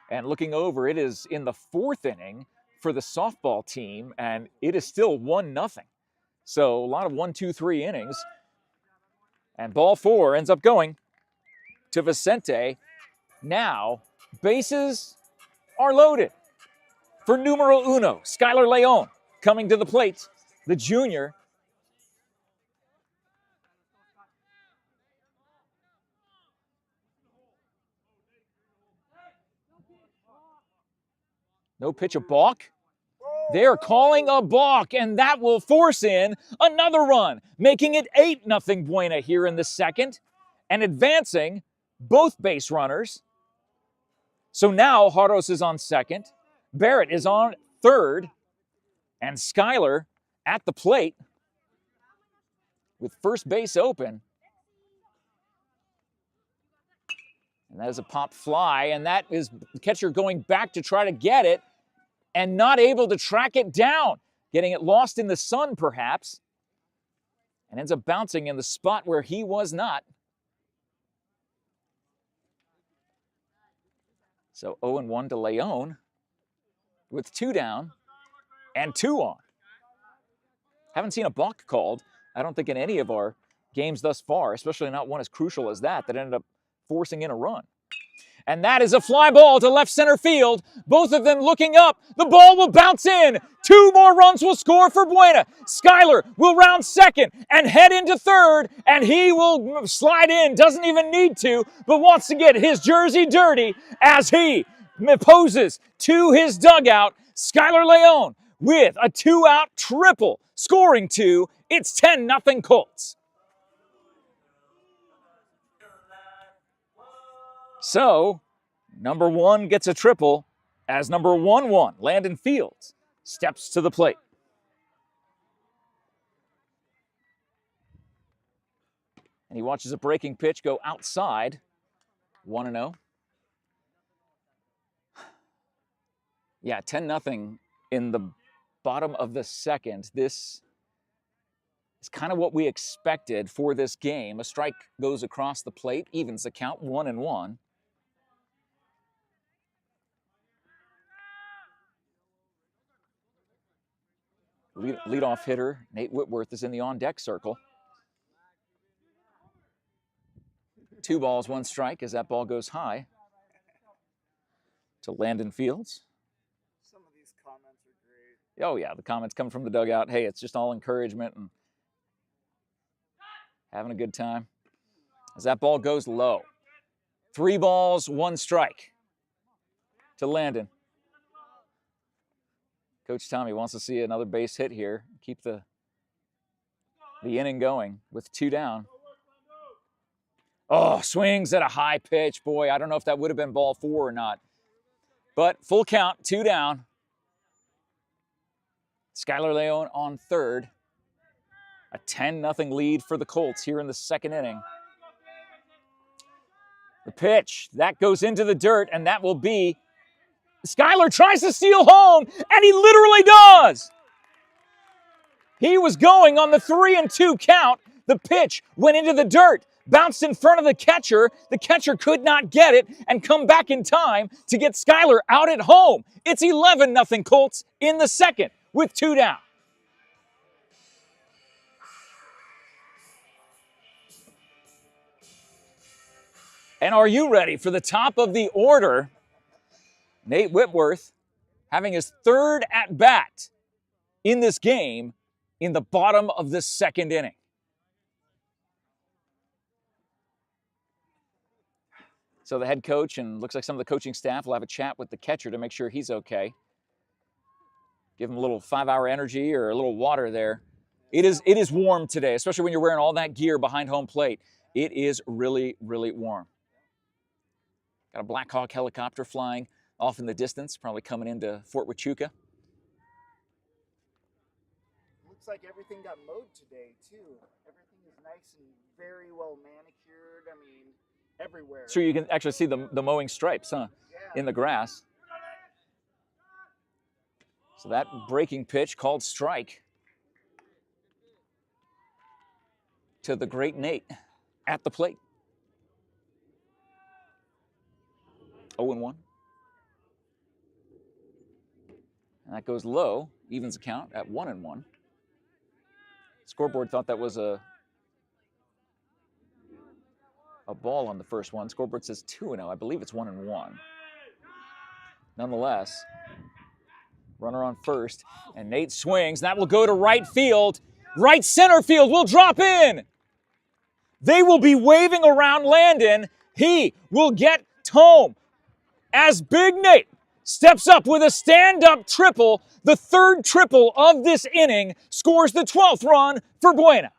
And looking over, it is in the 4th inning for the softball team, and it is still 1-0. So a lot of 1, 2, 3 innings. And ball 4 ends up going to Vicente. Now, bases are loaded for numero uno, Skylar Leon, coming to the plate, the junior. No pitch, a balk. They're calling a balk, and that will force in another run, making it 8-0 Buena here in the second, and advancing both base runners. So now Jaros is on second, Barrett is on third, and Skylar at the plate with first base open. And that is a pop fly, and that is the catcher going back to try to get it and not able to track it down, getting it lost in the sun perhaps, and ends up bouncing in the spot where he was not. So 0-1 to Leon with 2 down and 2 on. Haven't seen a balk called, I don't think, in any of our games thus far, especially not one as crucial as that ended up forcing in a run. And that is a fly ball to left center field. Both of them looking up. The ball will bounce in. 2 more runs will score for Buena. Skylar will round second and head into third, and he will slide in. Doesn't even need to, but wants to get his jersey dirty as he poses to his dugout. Skylar Leon with a 2-out triple, scoring 2. It's 10-0 Colts. So, number 1 gets a triple as number 1-1, Landon Fields, steps to the plate. And he watches a breaking pitch go outside. 1-0. Yeah, 10-0 in the bottom of the second. This is kind of what we expected for this game. A strike goes across the plate, evens the count, 1-1. Leadoff hitter Nate Whitworth is in the on-deck circle. 2 balls, 1 strike as that ball goes high to Landon Fields. Some of these comments are great. Oh, yeah, the comments come from the dugout. Hey, it's just all encouragement and having a good time. As that ball goes low. 3 balls, 1 strike to Landon. Coach Tommy wants to see another base hit here. Keep the inning going with 2 down. Oh, swings at a high pitch. Boy, I don't know if that would have been ball 4 or not. But full count, 2 down. Skylar Leon on third. A 10-0 lead for the Colts here in the second inning. The pitch, that goes into the dirt, and that will be... Skylar tries to steal home, and he literally does! He was going on the 3-2 count. The pitch went into the dirt, bounced in front of the catcher. The catcher could not get it and come back in time to get Skylar out at home. It's 11-0 Colts in the second with 2 down. And are you ready for the top of the order? Nate Whitworth having his 3rd at-bat in this game in the bottom of the second inning. So the head coach and looks like some of the coaching staff will have a chat with the catcher to make sure he's okay. Give him a little 5-hour energy or a little water there. It is warm today, especially when you're wearing all that gear behind home plate. It is really, really warm. Got a Black Hawk helicopter flying off in the distance, probably coming into Fort Huachuca. Looks like everything got mowed today, too. Everything is nice and very well manicured. I mean, everywhere. So you can actually see the mowing stripes, huh? Yeah. In the grass. So that breaking pitch called strike to the great Nate at the plate. 0-1. And that goes low, evens the count at 1-1. Scoreboard thought that was a ball on the first one. Scoreboard says 2-0. I believe it's 1-1. Nonetheless, runner on first, and Nate swings. That will go to right field. Right center field will drop in. They will be waving around Landon. He will get home as Big Nate steps up with a stand-up triple, the 3rd triple of this inning, scores the 12th run for BUENA.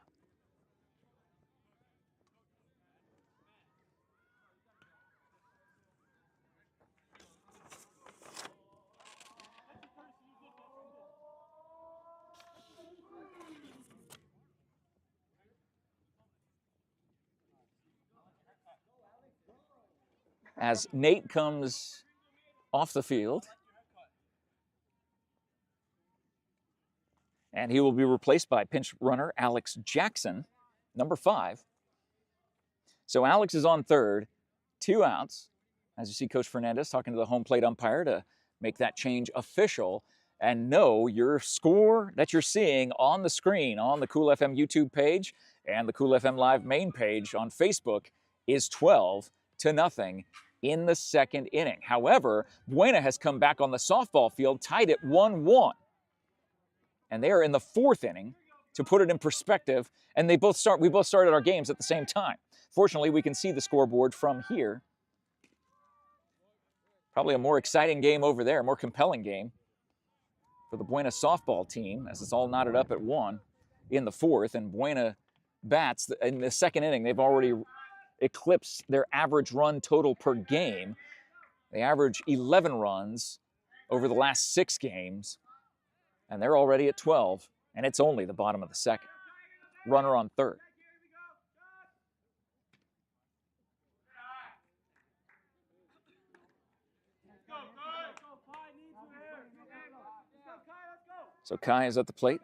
As Nate comes off the field, and he will be replaced by pinch runner Alex Jackson, number 5. So Alex is on third, 2 outs. As you see Coach Fernandez talking to the home plate umpire to make that change official. And know your score that you're seeing on the screen on the Cool FM YouTube page and the Cool FM Live main page on Facebook is 12-0 in the second inning. However, BUENA has come back on the softball field, tied at 1-1. And they are in the 4th inning, to put it in perspective, and we both started our games at the same time. Fortunately, we can see the scoreboard from here. Probably a more exciting game over there, a more compelling game for the BUENA softball team, as it's all knotted up at 1 in the 4th, and BUENA bats in the second inning. They've already eclipsed their average run total per game. They average 11 runs over the last 6 games. And they're already at 12, and it's only the bottom of the second. Runner on third. So Kai is at the plate.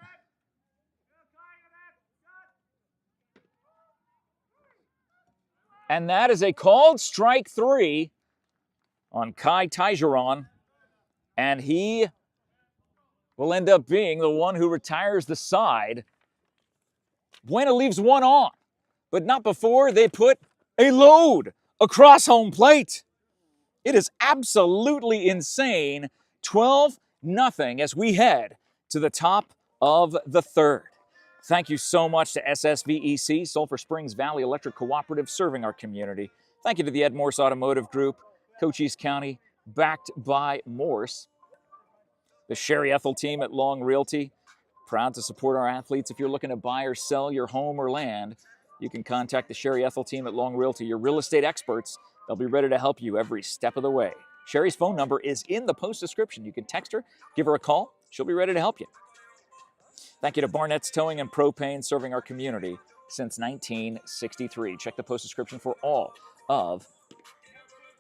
And that is a called strike 3 on Kai Tigeron. And he will end up being the one who retires the side. Buena leaves one on, but not before they put a load across home plate. It is absolutely insane. 12-0 as we head to the top of the third. Thank you so much to SSVEC, Sulphur Springs Valley Electric Cooperative, serving our community. Thank you to the MORSE Automotive Group, Cochise County, backed by MORSE. The Sherry ETHELL team at Long Realty, proud to support our athletes. If you're looking to buy or sell your home or land, you can contact the Sherry ETHELL team at Long Realty, your real estate experts. They'll be ready to help you every step of the way. Sherry's phone number is in the post description. You can text her, give her a call. She'll be ready to help you. Thank you to BARNETT'S Towing and Propane, serving our community since 1963. Check the post description for all of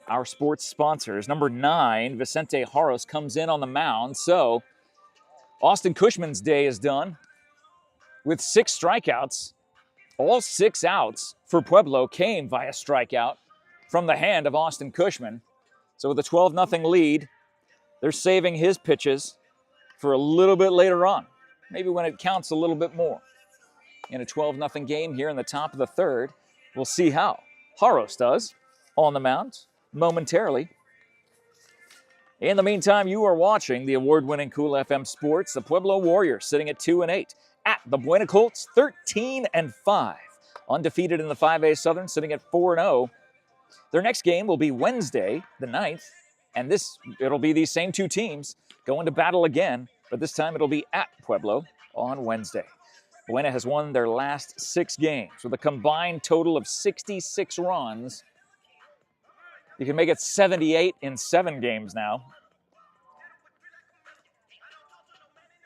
our sports sponsors. Number 9, Vicente Jaros comes in on the mound. So Austin Cushman's day is done with 6 strikeouts. All 6 outs for Pueblo came via strikeout from the hand of Austin Cushman. So with a 12-0 lead, they're saving his pitches for a little bit later on, maybe when it counts a little bit more. In a 12-0 game here in the top of the third, we'll see how Jaros does on the mound momentarily. In the meantime, you are watching the award-winning Cool FM Sports. The Pueblo Warriors sitting at 2-8 at the Buena Colts, 13-5. Undefeated in the 5A Southern, sitting at 4-0. Their next game will be Wednesday, the 9th, and it'll be these same 2 teams going to battle again, but this time it'll be at Pueblo on Wednesday. Buena has won their last 6 games with a combined total of 66 runs. You can make it 78 in 7 games now.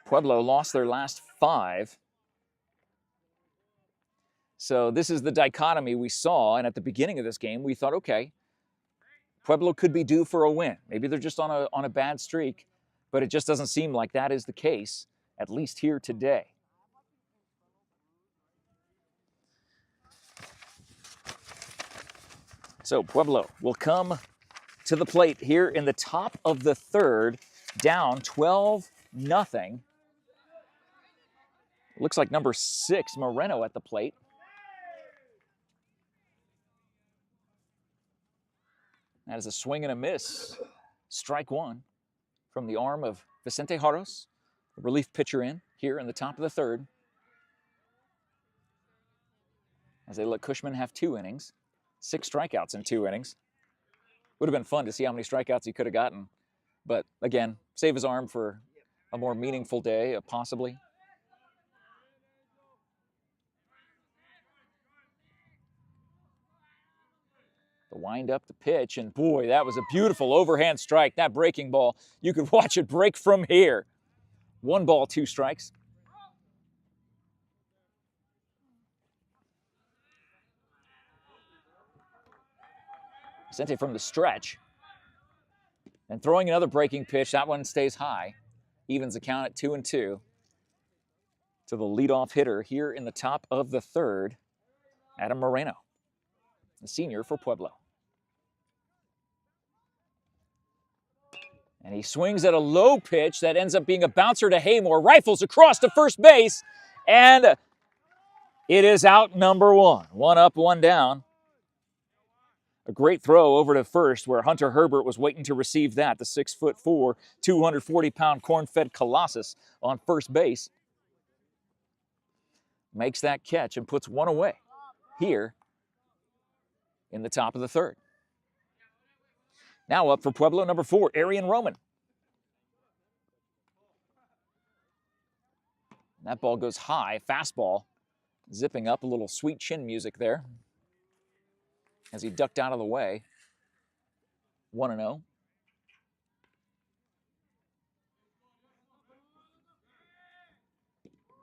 Pueblo lost their last 5. So this is the dichotomy we saw, and at the beginning of this game, we thought, okay, Pueblo could be due for a win. Maybe they're just on a bad streak, but it just doesn't seem like that is the case, at least here today. So Pueblo will come to the plate here in the top of the third, down 12-0. Looks like number 6, Moreno, at the plate. That is a swing and a miss. Strike 1 from the arm of Vicente Jaros, the relief pitcher in here in the top of the third. As they let Cushman have 2 innings, 6 strikeouts in 2 innings. Would have been fun to see how many strikeouts he could have gotten. But again, save his arm for a more meaningful day, possibly. The wind up, the pitch, and boy, that was a beautiful overhand strike. That breaking ball, you could watch it break from here. 1 ball, 2 strikes. Vicente from the stretch. And throwing another breaking pitch. That one stays high. Evens the count at 2-2. To the leadoff hitter here in the top of the third, Adam Moreno, the senior for Pueblo. And he swings at a low pitch that ends up being a bouncer to Haymore. Rifles across to first base. And it is out number 1. 1 up, 1 down. A great throw over to first where Hunter Herbert was waiting to receive that. The 6'4", 240-pound corn-fed colossus on first base. Makes that catch and puts 1 away here in the top of the third. Now up for Pueblo, number 4, Arian Roman. That ball goes high, fastball, zipping up, a little sweet chin music there as he ducked out of the way. 1-0.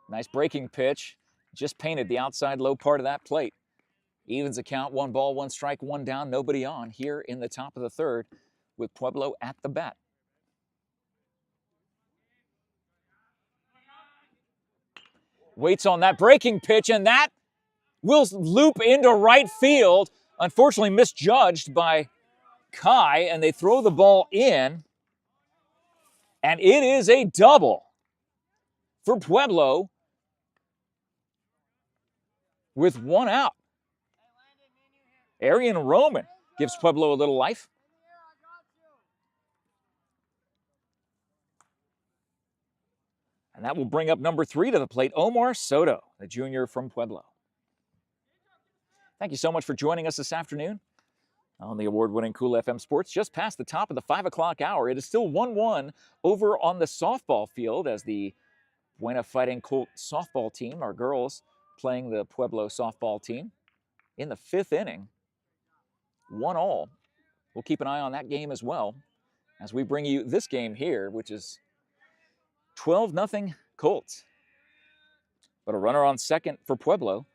Nice breaking pitch. Just painted the outside low part of that plate. Evens the count, 1 ball, 1 strike, 1 down, nobody on here in the top of the third with Pueblo at the bat. Waits on that breaking pitch, and that will loop into right field. Unfortunately misjudged by Kai, and they throw the ball in. And it is a double for Pueblo with 1 out. Arian Roman gives Pueblo a little life. And that will bring up number 3 to the plate, Omar Soto, the junior from Pueblo. Thank you so much for joining us this afternoon on the award-winning Cool FM Sports. Just past the top of the 5 o'clock hour. It is still 1-1 over on the softball field as the BUENA Fighting Colt softball team, our girls, playing the Pueblo softball team in the 5th inning. 1-all. We'll keep an eye on that game as well as we bring you this game here, which is 12-0 Colts. But a runner on second for Pueblo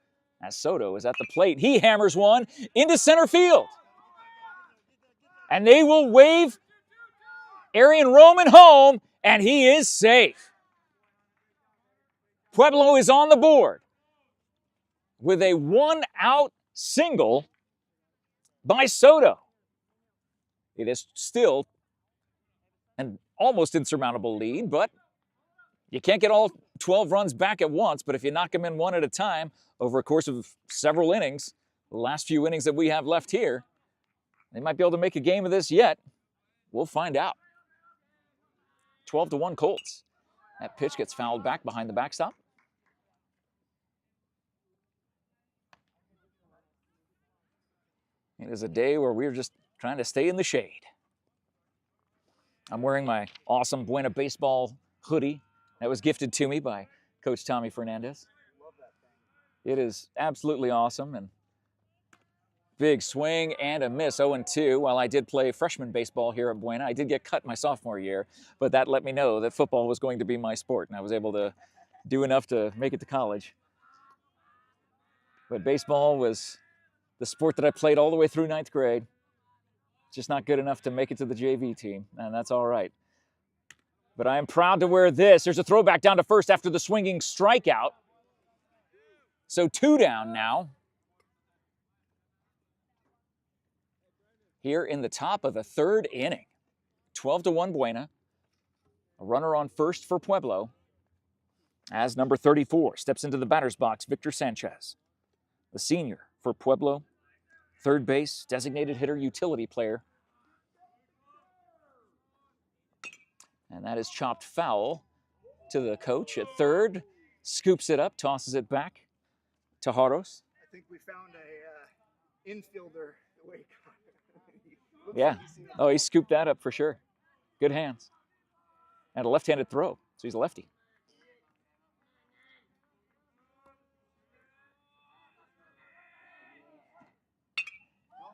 as Soto is at the plate. He hammers one into center field. And they will wave Arian Roman home, and he is safe. Pueblo is on the board with a 1-out single by Soto. It is still an almost insurmountable lead, but you can't get all 12 runs back at once. But if you knock them in one at a time over a course of several innings, the last few innings that we have left here, they might be able to make a game of this yet. We'll find out. 12-1 Colts. That pitch gets fouled back behind the backstop. It is a day where we're just trying to stay in the shade. I'm wearing my awesome BUENA baseball hoodie that was gifted to me by Coach Tommy Fernandez. It is absolutely awesome, and big swing and a miss, 0-2. While I did play freshman baseball here at BUENA, I did get cut my sophomore year, but that let me know that football was going to be my sport, and I was able to do enough to make it to college. But baseball was the sport that I played all the way through 9th grade. Just not good enough to make it to the JV team, and that's all right. But I am proud to wear this. There's a throwback down to first after the swinging strikeout. So 2 down now. Here in the top of the 3rd inning. 12-1 BUENA. A runner on first for Pueblo. As number 34 steps into the batter's box, Victor Sanchez. The senior for Pueblo. Third base, designated hitter, utility player. And that is chopped foul to the coach at third. Scoops it up, tosses it back to Jaros. I think we found a infielder the way he caught it. Yeah. Oh, he scooped that up for sure. Good hands. And a left-handed throw, so he's a lefty.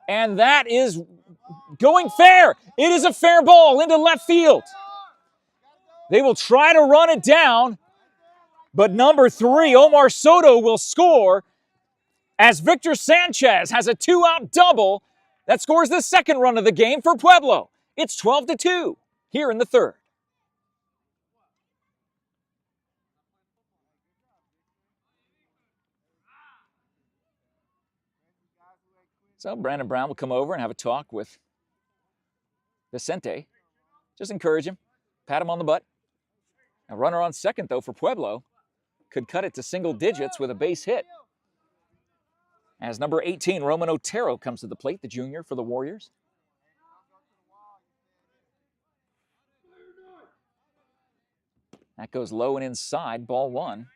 And that is going fair. It is a fair ball into left field. They will try to run it down, but number 3, Omar Soto, will score as Victor Sanchez has a 2-out double that scores the 2nd run of the game for Pueblo. It's 12-2 here in the 3rd. So Brandon Brown will come over and have a talk with Vicente. Just encourage him, pat him on the butt. A runner on second, though, for Pueblo could cut it to single digits with a base hit. As number 18, Roman Otero, comes to the plate, the junior for the Warriors. That goes low and inside, ball 1.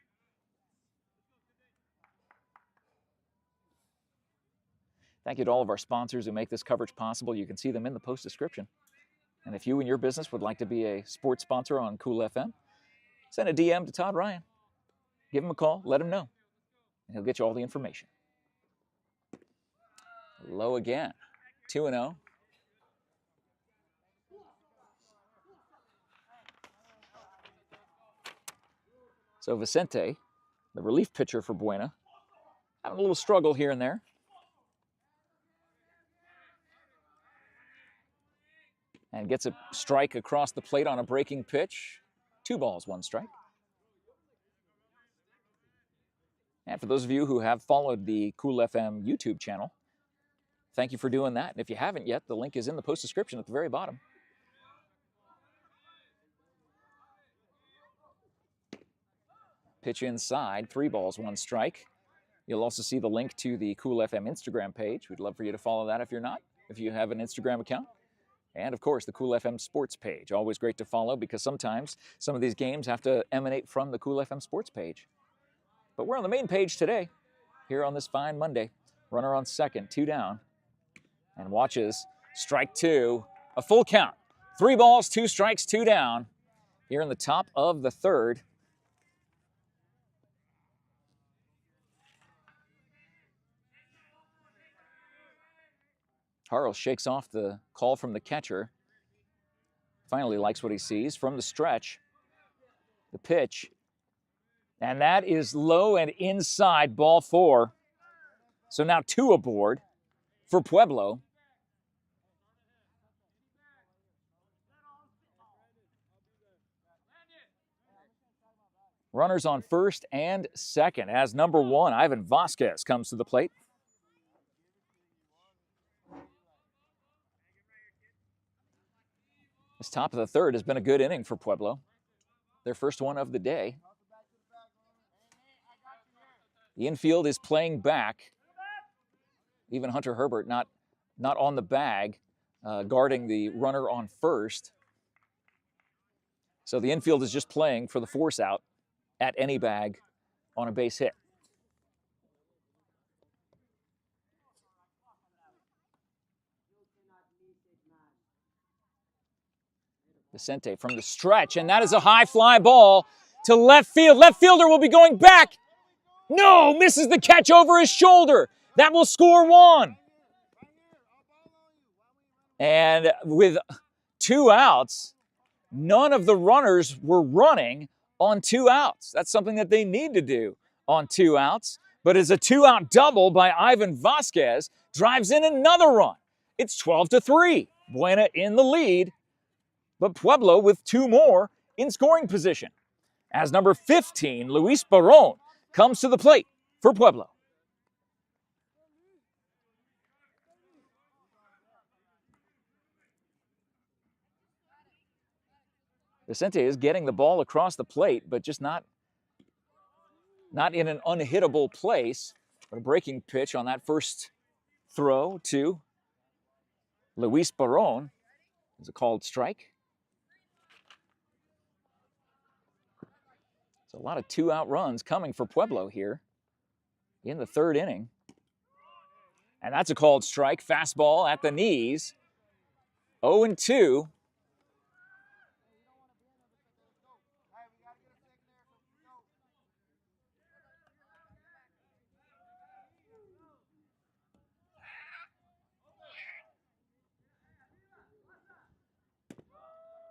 Thank you to all of our sponsors who make this coverage possible. You can see them in the post description. And if you and your business would like to be a sports sponsor on Cool FM, send a DM to Todd Ryan. Give him a call, let him know, and he'll get you all the information. Low again, 2-0. So Vicente the relief pitcher for BUENA. Having a little struggle here and there. And gets a strike across the plate on a breaking pitch. 2 balls, 1 strike. And for those of you who have followed the Cool FM YouTube channel, thank you for doing that. And if you haven't yet, the link is in the post description at the very bottom. Pitch inside, 3 balls, 1 strike. You'll also see the link to the Cool FM Instagram page. We'd love for you to follow that if you're not, if you have an Instagram account. And of course, the Cool FM Sports page. Always great to follow because sometimes some of these games have to emanate from the Cool FM Sports page. But we're on the main page today, here on this fine Monday. Runner on second, 2 down. And watches strike 2, a full count. 3 balls, 2 strikes, 2 down. Here in the top of the 3rd. Harrell shakes off the call from the catcher. Finally likes what he sees from the stretch. The pitch. And that is low and inside, ball 4. So now 2 aboard for Pueblo. Runners on first and second as number 1, Ivan Vasquez, comes to the plate. This top of the 3rd has been a good inning for Pueblo. Their first one of the day. The infield is playing back. Even Hunter Herbert not on the bag, guarding the runner on first. So the infield is just playing for the force out at any bag on a base hit. Vicente from the stretch, and that is a high fly ball to left field. Left fielder will be going back. No, misses the catch over his shoulder. That will score 1. And with 2 outs, none of the runners were running on 2 outs. That's something that they need to do on 2 outs. But as a 2-out double by Ivan Vasquez drives in another run. It's 12-3. BUENA in the lead, but Pueblo with 2 more in scoring position. As number 15, Luis Barron, comes to the plate for Pueblo. Vicente is getting the ball across the plate, but just not in an unhittable place. But a breaking pitch on that first throw to Luis Barron is a called strike. A lot of 2-out runs coming for Pueblo here in the 3rd inning. And that's a called strike. Fastball at the knees. 0-2.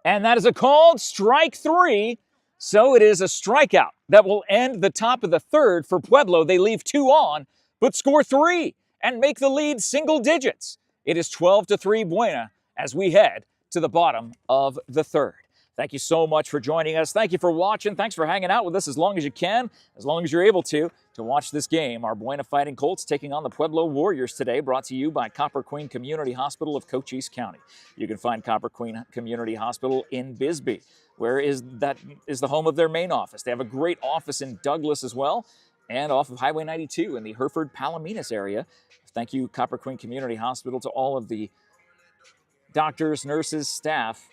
And that is a called strike 3. So it is a strikeout that will end the top of the 3rd for Pueblo. They leave 2 on, but score 3 and make the lead single digits. It is 12-3 BUENA as we head to the bottom of the 3rd. Thank you so much for joining us. Thank you for watching. Thanks for hanging out with us as long as you can, as long as you're able to watch this game. Our BUENA Fighting Colts taking on the Pueblo Warriors today, brought to you by Copper Queen Community Hospital of Cochise County. You can find Copper Queen Community Hospital in Bisbee, where is the home of their main office. They have a great office in Douglas as well, and off of Highway 92 in the Hereford, Palominas area. Thank you, Copper Queen Community Hospital, to all of the doctors, nurses, staff,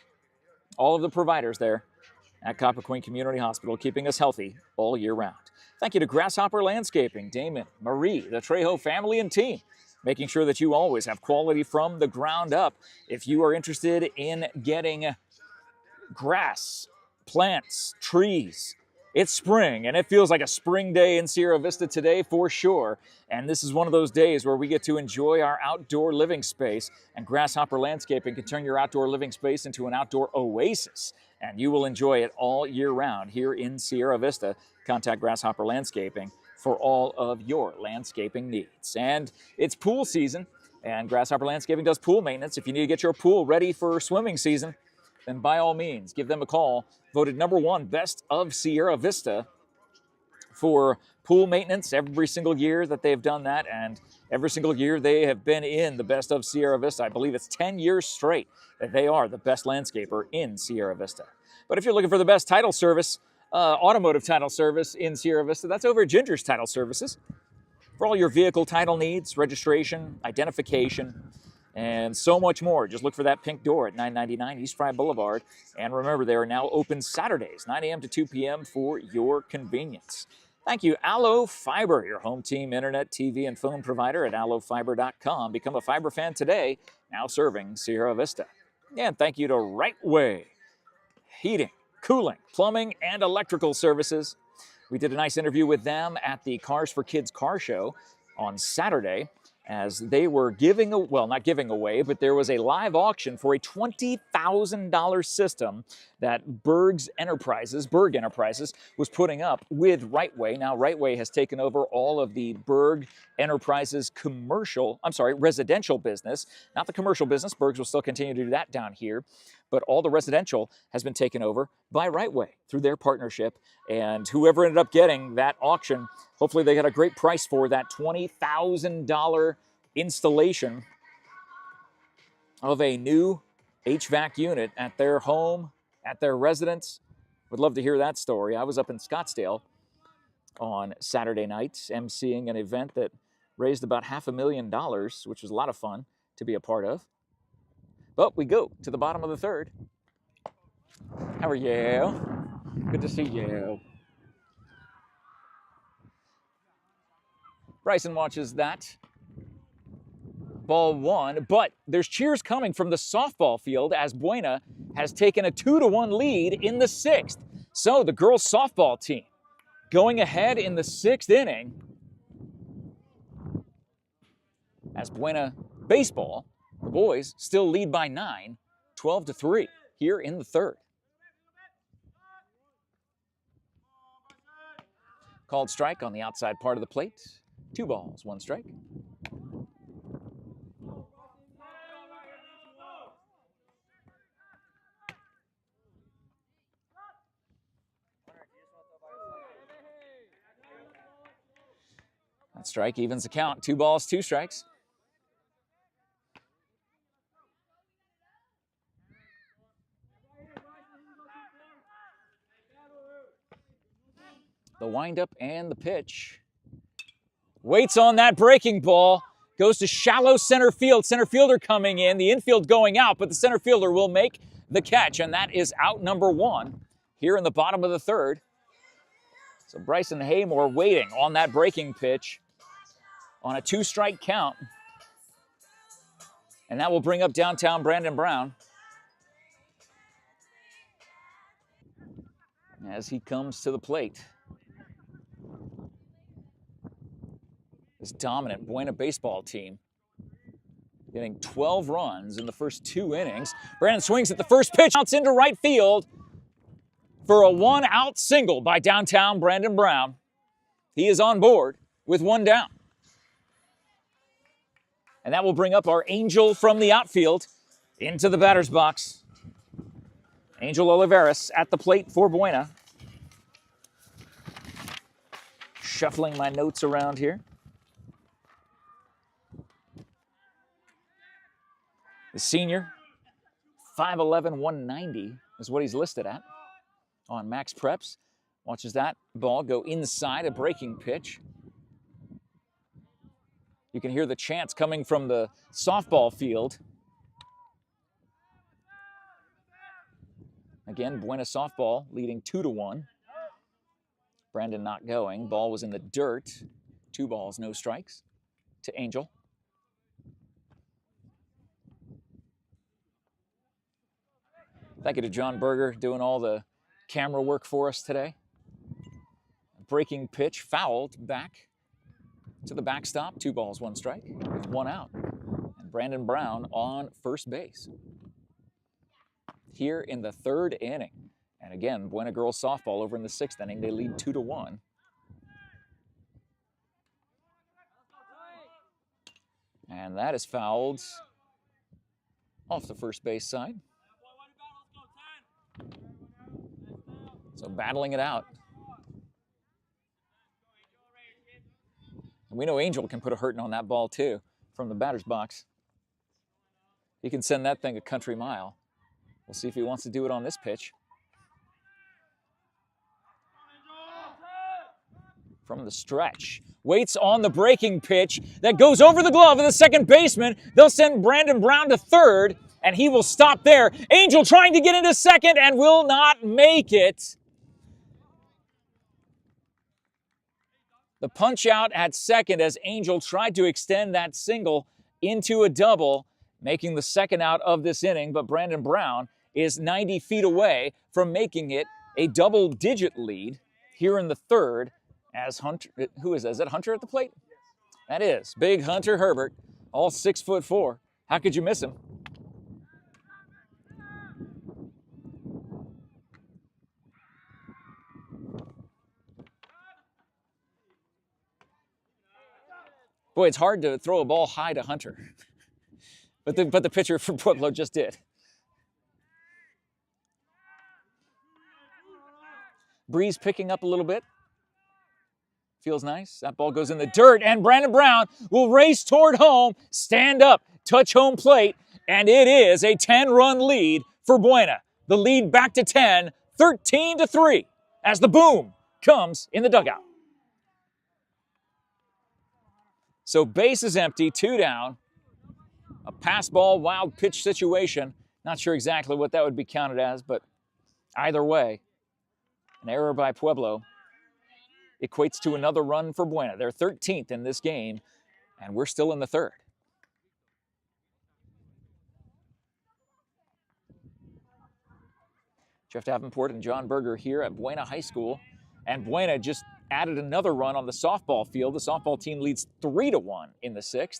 all of the providers there at Copper Queen Community Hospital, keeping us healthy all year round. Thank you to Grasshopper Landscaping, Damon, Marie, the Trejo family and team, making sure that you always have quality from the ground up. If you are interested in getting grass, plants, trees, it's spring, and it feels like a spring day in Sierra Vista today for sure. And this is one of those days where we get to enjoy our outdoor living space, and Grasshopper Landscaping can turn your outdoor living space into an outdoor oasis, and you will enjoy it all year round here in Sierra Vista. Contact Grasshopper Landscaping for all of your landscaping needs. And it's pool season, and Grasshopper Landscaping does pool maintenance. If you need to get your pool ready for swimming season, then by all means, give them a call. Voted #1 Best of Sierra Vista for pool maintenance every single year that they've done that, and every single year they have been in the Best of Sierra Vista. I believe it's 10 years straight that they are the best landscaper in Sierra Vista. But if you're looking for the best title service, automotive title service in Sierra Vista, that's over at Ginger's Title Services. For all your vehicle title needs, registration, identification, and so much more. Just look for that pink door at 999 East Fry Boulevard. And remember, they are now open Saturdays, 9 a.m. to 2 p.m. for your convenience. Thank you, Allo Fiber, your home team internet, TV, and phone provider at allofiber.com. Become a fiber fan today, now serving Sierra Vista. And thank you to Right Way Heating, Cooling, Plumbing, and Electrical Services. We did a nice interview with them at the Cars for Kids car show on Saturday, as they were not giving away, but there was a live auction for a $20,000 system that Berg Enterprises was putting up with Right Way. Now, Right Way has taken over all of the Berg Enterprises residential business, not the commercial business. Berg's will still continue to do that down here, but all the residential has been taken over by Right Way through their partnership. And whoever ended up getting that auction, hopefully they got a great price for that $20,000 installation of a new HVAC unit at their home, at their residence. Would love to hear that story. I was up in Scottsdale on Saturday night, emceeing an event that raised about $500,000, which was a lot of fun to be a part of. But we go to the bottom of the third. How are you? Good to see you. Bryson watches that. Ball one, but there's cheers coming from the softball field as BUENA has taken a 2-1 lead in the 6th. So the girls softball team going ahead in the 6th inning as BUENA baseball, the boys still lead by 9, 12-3 here in the 3rd. Called strike on the outside part of the plate. 2 balls, 1 strike. That strike evens the count. 2 balls, 2 strikes. The windup and the pitch. Waits on that breaking ball. Goes to shallow center field. Center fielder coming in. The infield going out, but the center fielder will make the catch, and that is out number 1 here in the bottom of the 3rd. So Bryson Haymore waiting on that breaking pitch on a 2-strike count. And that will bring up downtown Brandon Brown as he comes to the plate. This dominant BUENA baseball team getting 12 runs in the first 2 innings. Brandon swings at the first pitch, outs into right field for a 1-out single by downtown Brandon Brown. He is on board with 1 down. And that will bring up our Angel from the outfield into the batter's box. Angel Olivares at the plate for BUENA. Shuffling my notes around here. The senior, 5'11", 190 is what he's listed at on Max Preps. Watches that ball go inside a breaking pitch. You can hear the chants coming from the softball field. Again, BUENA softball leading 2-1. Brandon not going. Ball was in the dirt. 2 balls, no strikes to Angel. Thank you to John Berger doing all the camera work for us today. Breaking pitch fouled back to the backstop. 2 balls, 1 strike with 1 out. And Brandon Brown on first base. Here in the 3rd inning And again, Buena girls softball over in the 6th inning. They lead 2-1. And that is fouled off the first base side. So battling it out. And we know Angel can put a hurting on that ball too from the batter's box. He can send that thing a country mile. We'll see if he wants to do it on this pitch. From the stretch. Waits on the breaking pitch that goes over the glove of the second baseman. They'll send Brandon Brown to third, and he will stop there. Angel trying to get into second and will not make it. The punch out at second as Angel tried to extend that single into a double, making the second out of this inning, but Brandon Brown is 90 feet away from making it a double-digit lead here in the third. As Hunter, who is that? Is that Hunter at the plate? That is. Big Hunter Herbert, all 6'4". How could you miss him? Boy, it's hard to throw a ball high to Hunter. But the pitcher from Pueblo just did. Breeze picking up a little bit. Feels nice. That ball goes in the dirt, and Brandon Brown will race toward home, stand up, touch home plate, and it is a 10-run lead for Buena. The lead back to 10, 13-3, as the boom comes in the dugout. So base is empty, 2 down. A pass ball, wild pitch situation. Not sure exactly what that would be counted as, but either way, an error by Pueblo equates to another run for Buena. They're 13th in this game, and we're still in the third. Jeff Davenport and John Berger here at Buena High School, and Buena just added another run on the softball field. The softball team leads 3-1 in the 6th.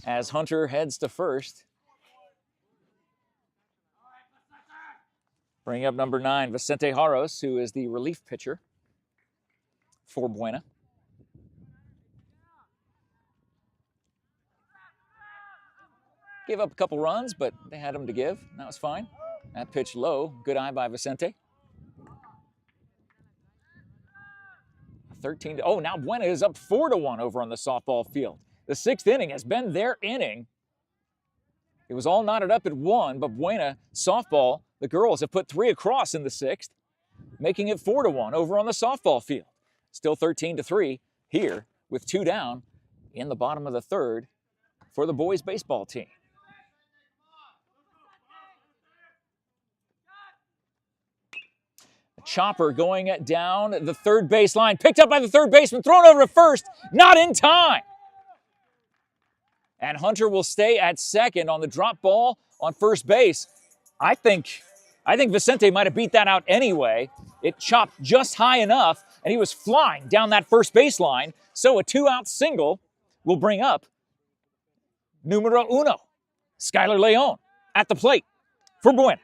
As Hunter heads to first. Bringing up number 9, Vicente Jaros, who is the relief pitcher for Buena. Gave up a couple runs, but they had him to give. That was fine. That pitch low. Good eye by Vicente. 13 oh, now Buena is up 4-1 over on the softball field. The 6th inning has been their inning. It was all knotted up at 1, but Buena softball, the girls have put 3 across in the 6th, making it 4-1 over on the softball field. Still 13-3 here with 2 down in the bottom of the 3rd for the boys baseball team. A chopper going down the third baseline, picked up by the third baseman, thrown over to first, not in time. And Hunter will stay at second on the drop ball on first base. I think Vicente might have beat that out anyway. It chopped just high enough, and he was flying down that first baseline. So a 2-out single will bring up numero uno, Skylar Leon, at the plate for Buena.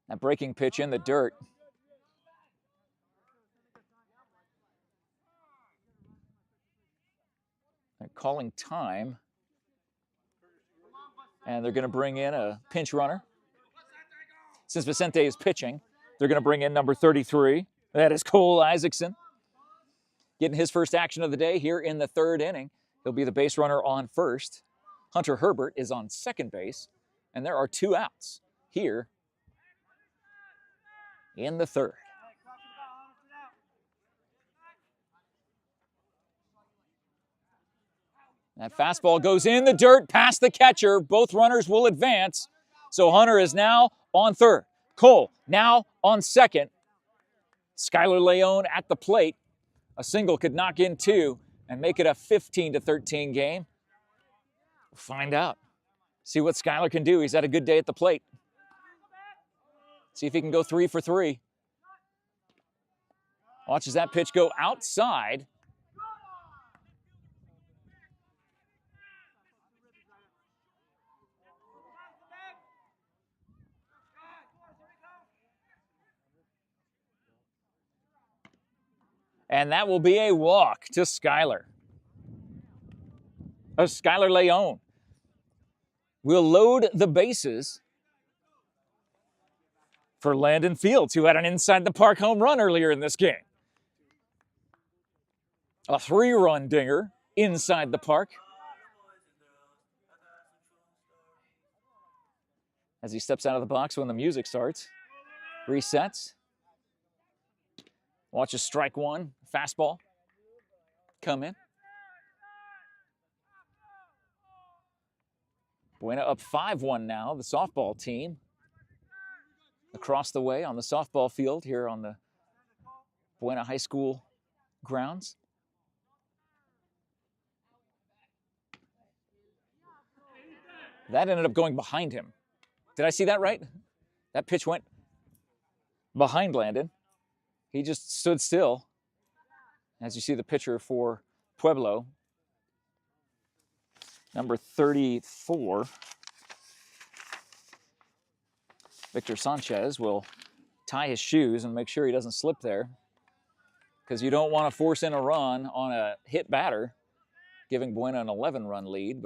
That breaking pitch in the dirt. They're calling time. And they're going to bring in a pinch runner. Since Vicente is pitching, they're going to bring in number 33. That is Cole Isaacson. Getting his first action of the day here in the 3rd inning. He'll be the base runner on first. Hunter Herbert is on second base. And there are 2 outs here in the 3rd. That fastball goes in the dirt past the catcher. Both runners will advance. So Hunter is now on third. Cole now on second. Skylar Leon at the plate. A single could knock in 2 and make it a 15-13 game. We'll find out. See what Skylar can do. He's had a good day at the plate. See if he can go 3 for 3. Watches that pitch go outside. And that will be a walk to Skylar. Skylar Leone will load the bases for Landon Fields, who had an inside-the-park home run earlier in this game. A 3-run dinger inside the park. As he steps out of the box when the music starts. Resets. Watches strike one, fastball come in. Buena up 5-1 now, the softball team. Across the way on the softball field here on the Buena High School grounds. That ended up going behind him. Did I see that right? That pitch went behind Landon. He just stood still. As you see the pitcher for Pueblo, number 34, Victor Sanchez, will tie his shoes and make sure he doesn't slip there, because you don't want to force in a run on a hit batter, giving Buena an 11-run lead.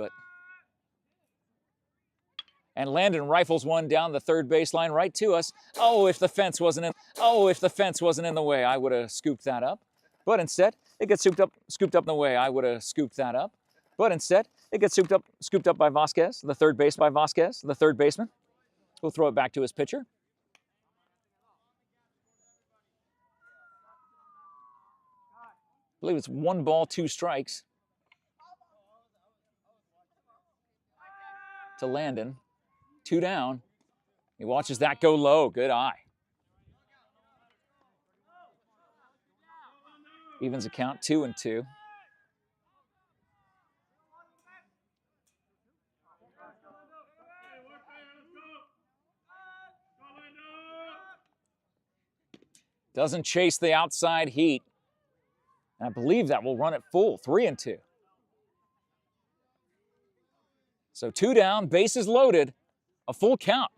And Landon rifles one down the third baseline right to us. Oh, if the fence wasn't in the way, I would have scooped that up. But instead, it gets scooped up in the way. I would have scooped that up. But instead, it gets scooped up by Vasquez, the third baseman. We'll throw it back to his pitcher. I believe it's 1 ball, 2 strikes to Landon. 2 down. He watches that go low. Good eye. Evens the count, 2-2. Doesn't chase the outside heat. And I believe that will run it full, 3-2. So 2 down, bases loaded, a full count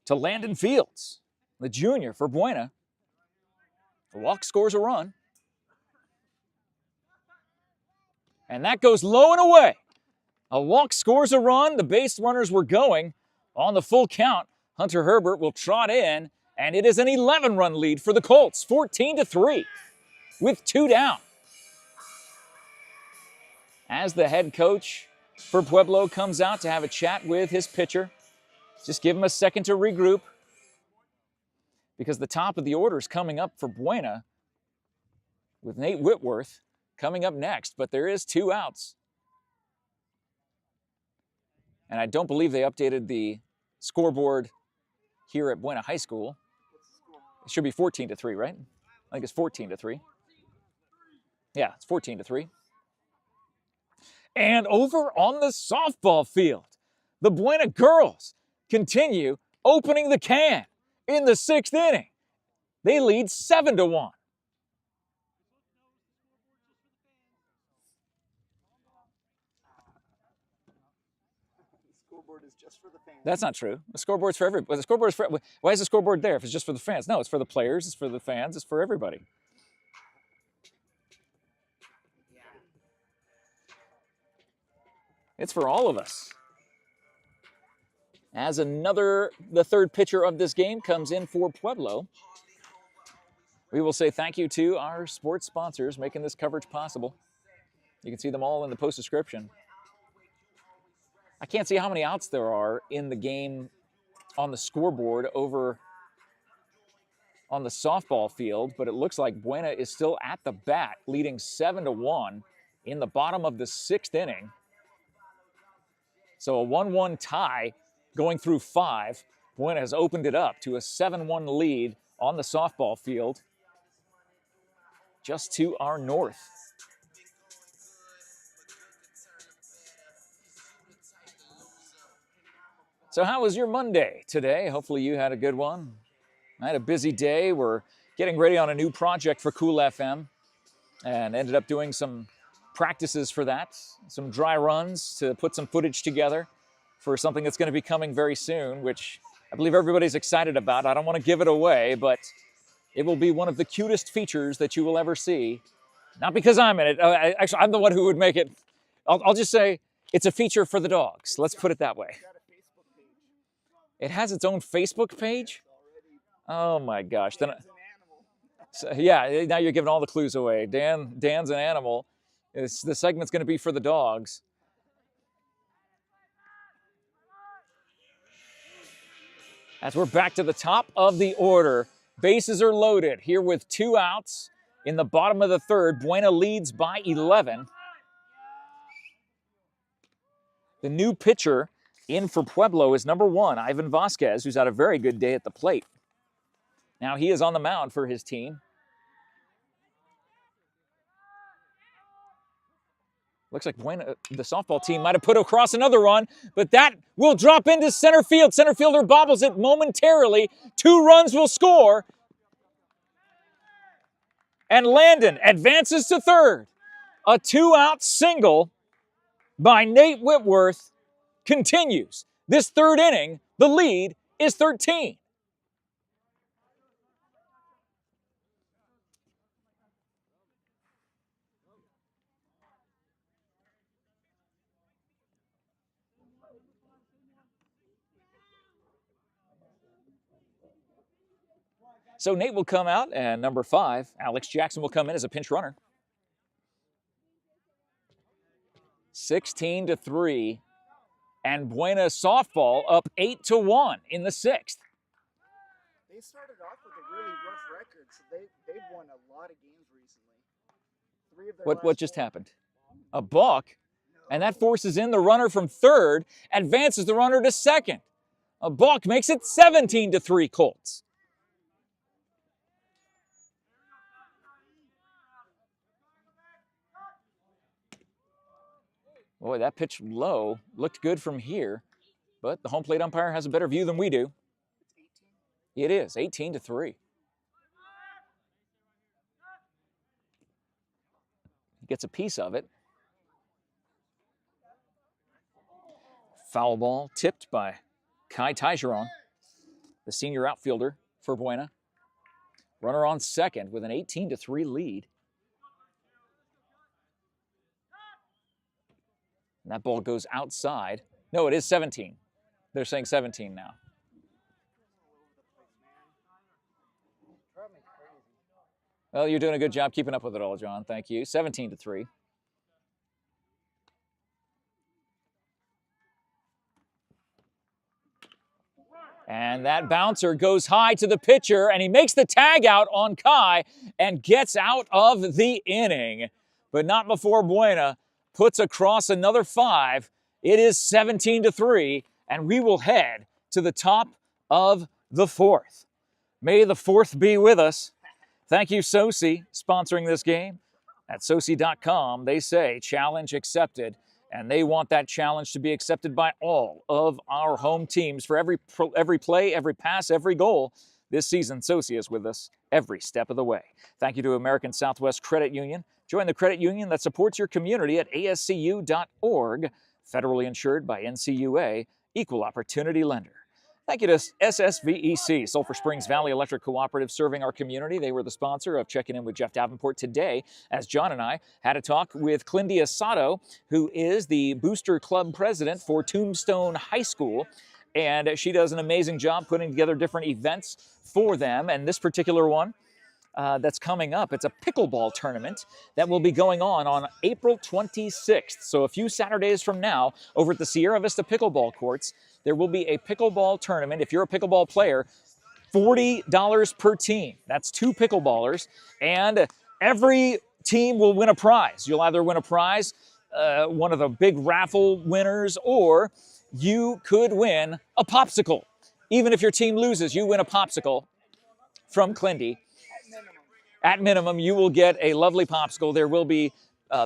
to Landon Fields, the junior for Buena. A walk scores a run. And that goes low and away. A walk scores a run. The base runners were going on the full count. Hunter Herbert will trot in, and it is an 11-run lead for the Colts, 14-3, with 2 down. As the head coach for Pueblo comes out to have a chat with his pitcher, just give him a second to regroup, because the top of the order is coming up for Buena with Nate Whitworth coming up next, but there is 2 outs. And I don't believe they updated the scoreboard here at Buena High School. It should be 14-3, right? I think it's 14-3. Yeah, it's 14-3. And over on the softball field, the Buena girls continue opening the can in the 6th inning. They lead 7-1. Is just for the fans. That's not true. The scoreboard's for everybody. The scoreboard's for, why is the scoreboard there if it's just for the fans? No, it's for the players, it's for the fans, it's for everybody. It's for all of us. As the third pitcher of this game comes in for Pueblo, we will say thank you to our sports sponsors making this coverage possible. You can see them all in the post description. I can't see how many outs there are in the game on the scoreboard over on the softball field, but it looks like Buena is still at the bat, leading 7-1 in the bottom of the 6th inning. So a 1-1 tie going through 5. Buena has opened it up to a 7-1 lead on the softball field just to our north. So how was your Monday today? Hopefully you had a good one. I had a busy day. We're getting ready on a new project for Cool FM, and ended up doing some practices for that, some dry runs to put some footage together for something that's going to be coming very soon, which I believe everybody's excited about. I don't want to give it away, but it will be one of the cutest features that you will ever see. Not because I'm in it. Actually, I'm the one who would make it. I'll just say it's a feature for the dogs. Let's put it that way. It has its own Facebook page? Oh my gosh. Then, so, yeah, now you're giving all the clues away. Dan's an animal. The segment's going to be for the dogs. As we're back to the top of the order, bases are loaded here with 2 outs in the bottom of the third. Buena leads by 11. The new pitcher in for Pueblo is number 1, Ivan Vasquez, who's had a very good day at the plate. Now he is on the mound for his team. Looks like Buena, the softball team, might have put across another run, but that will drop into center field. Center fielder bobbles it momentarily. 2 runs will score. And Landon advances to third. A 2-out single by Nate Whitworth continues. This third inning, the lead is 13. So Nate will come out, and number 5, Alex Jackson, will come in as a pinch runner. 16-3, and Buena softball up 8-1 in the 6th. They started off with a really rough record, so they've won a lot of games recently. 3 of their What just happened? A balk, and that forces in the runner from third, advances the runner to second. A balk makes it 17-3 Colts. Boy, that pitch low looked good from here, but the home plate umpire has a better view than we do. It is 18-3. He gets a piece of it. Foul ball tipped by Kai Tigeron, the senior outfielder for Buena. Runner on second with an 18-3 lead. And that ball goes outside. No, it is 17. They're saying 17 now. Well, you're doing a good job keeping up with it all, John. Thank you. 17-3. And that bouncer goes high to the pitcher, and he makes the tag out on Kai and gets out of the inning. But not before Buena puts across another 5. It is 17-3, and we will head to the top of the 4th. May the 4th be with us. Thank you, SoCi, sponsoring this game. At SoCi.com, they say challenge accepted, and they want that challenge to be accepted by all of our home teams for every play, every pass, every goal. This season, SoCi is with us every step of the way. Thank you to American Southwest Credit Union. Join the credit union that supports your community at ascu.org. Federally insured by NCUA, Equal Opportunity Lender. Thank you to SSVEC, Sulphur Springs Valley Electric Cooperative, serving our community. They were the sponsor of Checking In with Jeff Davenport today, as John and I had a talk with Clindia Sato, who is the Booster Club president for Tombstone High School. And she does an amazing job putting together different events for them. And this particular one that's coming up, it's a pickleball tournament that will be going on April 26th. So a few Saturdays from now, over at the Sierra Vista Pickleball Courts, there will be a pickleball tournament. If you're a pickleball player, $40 per team. That's 2 pickleballers, and every team will win a prize. You'll either win a prize, one of the big raffle winners, or you could win a popsicle. Even if your team loses, you win a popsicle from Clindy. At minimum, you will get a lovely popsicle. There will be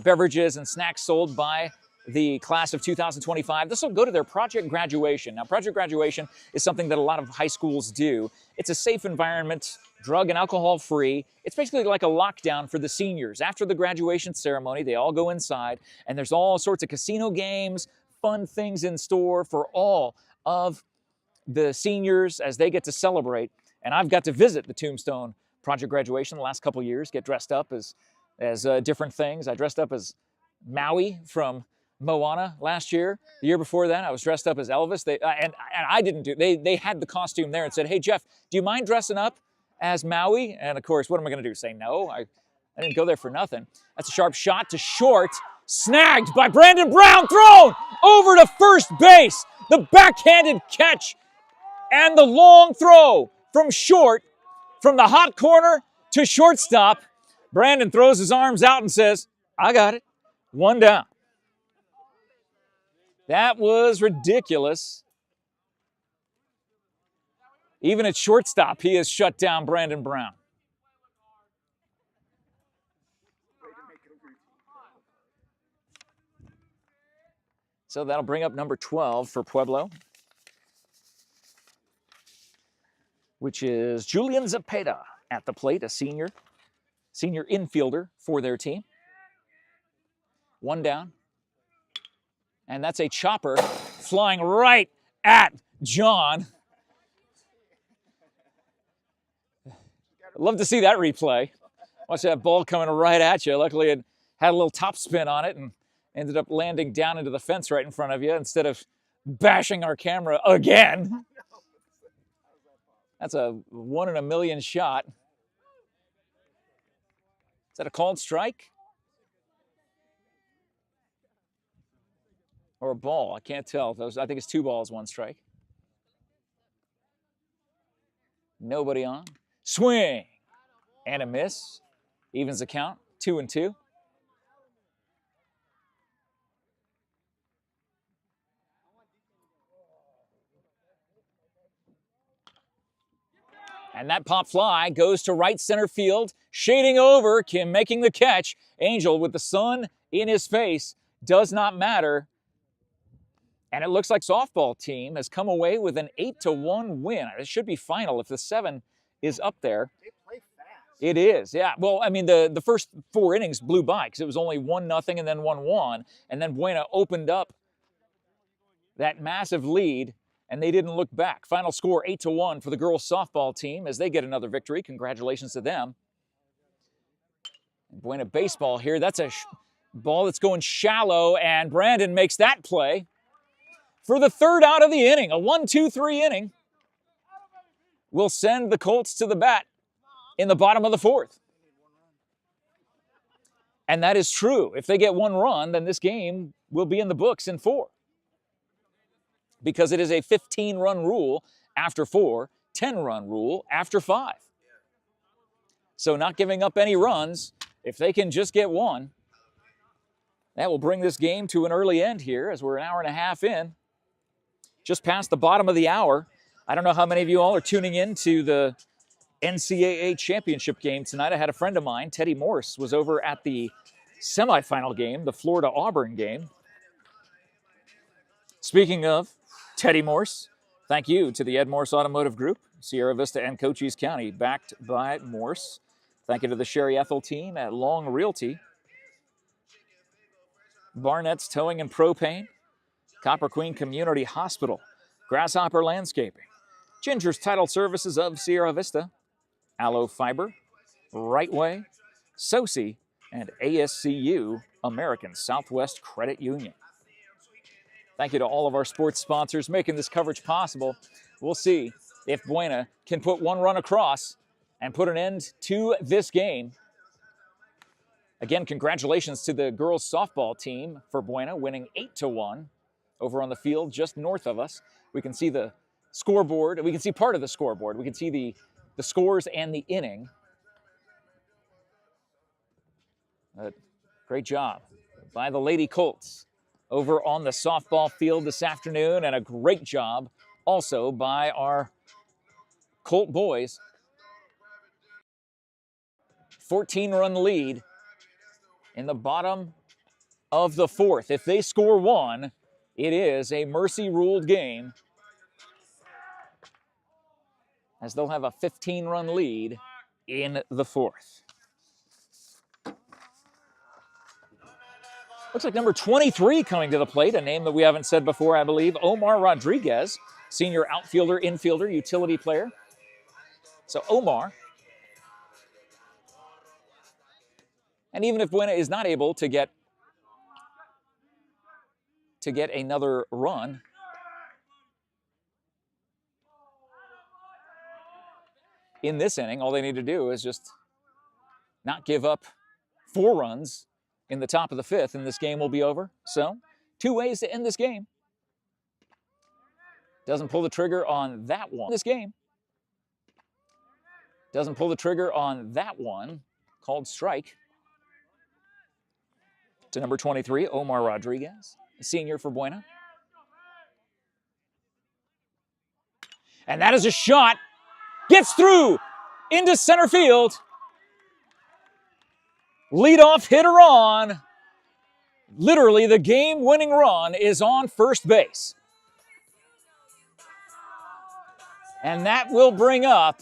beverages and snacks sold by the class of 2025. This will go to their project graduation. Now, project graduation is something that a lot of high schools do. It's a safe environment, drug and alcohol free. It's basically like a lockdown for the seniors. After the graduation ceremony, they all go inside, and there's all sorts of casino games, fun things in store for all of the seniors as they get to celebrate. And I've got to visit the Tombstone project graduation the last couple years, get dressed up as different things. I dressed up as Maui from Moana last year. The year before that, I was dressed up as Elvis. And I didn't do. They had the costume there and said, "Hey Jeff, do you mind dressing up as Maui?" And of course, what am I going to do? Say no? I didn't go there for nothing. That's a sharp shot to short, snagged by Brandon Brown, thrown over to first base. The backhanded catch and the long throw from short, from the hot corner to shortstop. Brandon throws his arms out and says, "I got it. One down." That was ridiculous. Even at shortstop, he has shut down Brandon Brown. So that'll bring up number 12 for Pueblo, which is Julian Zepeda at the plate, a senior infielder for their team. One down. And that's a chopper flying right at John. I'd love to see that replay. Watch that ball coming right at you. Luckily, it had a little top spin on it and ended up landing down into the fence right in front of you instead of bashing our camera again. That's a 1 in a million shot. Is that a called strike? Or a ball? I can't tell. I think it's 2 balls, 1 strike. Nobody on. Swing and a miss. Evens the count, 2-2. And that pop fly goes to right center field, shading over, Kim making the catch. Angel with the sun in his face, does not matter. And it looks like softball team has come away with an 8-1 win. It should be final if the 7 is up there. They play fast. It is, yeah. Well, I mean, the first 4 innings blew by because it was only 1-0 and then 1-1. And then BUENA opened up that massive lead, and they didn't look back. Final score 8-1 for the girls softball team as they get another victory. Congratulations to them. BUENA baseball here. That's a ball that's going shallow, and Brandon makes that play for the 3rd out of the inning. A 1-2-3 inning will send the Colts to the bat in the bottom of the 4th. And that is true. If they get 1 run, then this game will be in the books in 4. Because it is a 15-run rule after 4, 10-run rule after 5. So not giving up any runs, if they can just get 1, that will bring this game to an early end here as we're an hour and a half in. Just past the bottom of the hour. I don't know how many of you all are tuning in to the NCAA championship game tonight. I had a friend of mine, Teddy Morse, was over at the semifinal game, the Florida-Auburn game. Speaking of Teddy Morse, thank you to the Ed Morse Automotive Group, Sierra Vista and Cochise County, backed by Morse. Thank you to the Sherry ETHELL team at Long Realty, BARNETT'S Towing and Propane, Copper Queen Community Hospital, Grasshopper Landscaping, Ginger's Title Services of Sierra Vista, Aloe Fiber, Right Way, SOCI, and ASCU, American Southwest Credit Union. Thank you to all of our sports sponsors making this coverage possible. We'll see if BUENA can put 1 run across and put an end to this game. Again, congratulations to the girls softball team for BUENA, winning 8-1 over on the field just north of us. We can see the scoreboard. We can see part of the scoreboard. We can see the scores and the inning. Great job by the Lady Colts over on the softball field this afternoon, and a great job also by our Colt boys. 14-run lead in the bottom of the fourth. If they score one, it is a mercy-ruled game, as they'll have a 15-run lead in the fourth. Looks like number 23 coming to the plate, a name that we haven't said before, I believe, Omar Rodriguez, senior outfielder, infielder, utility player. So Omar. And even if Buena is not able to get another run, in this inning, all they need to do is just not give up 4 runs in the top of the fifth, and this game will be over. So, 2 ways to end this game. Doesn't pull the trigger on that one. This game. Doesn't pull the trigger on that one. Called strike. To number 23, Omar Rodriguez, senior for Buena. And that is a shot. Gets through into center field. Leadoff hitter on. Literally, the game-winning run is on first base. And that will bring up,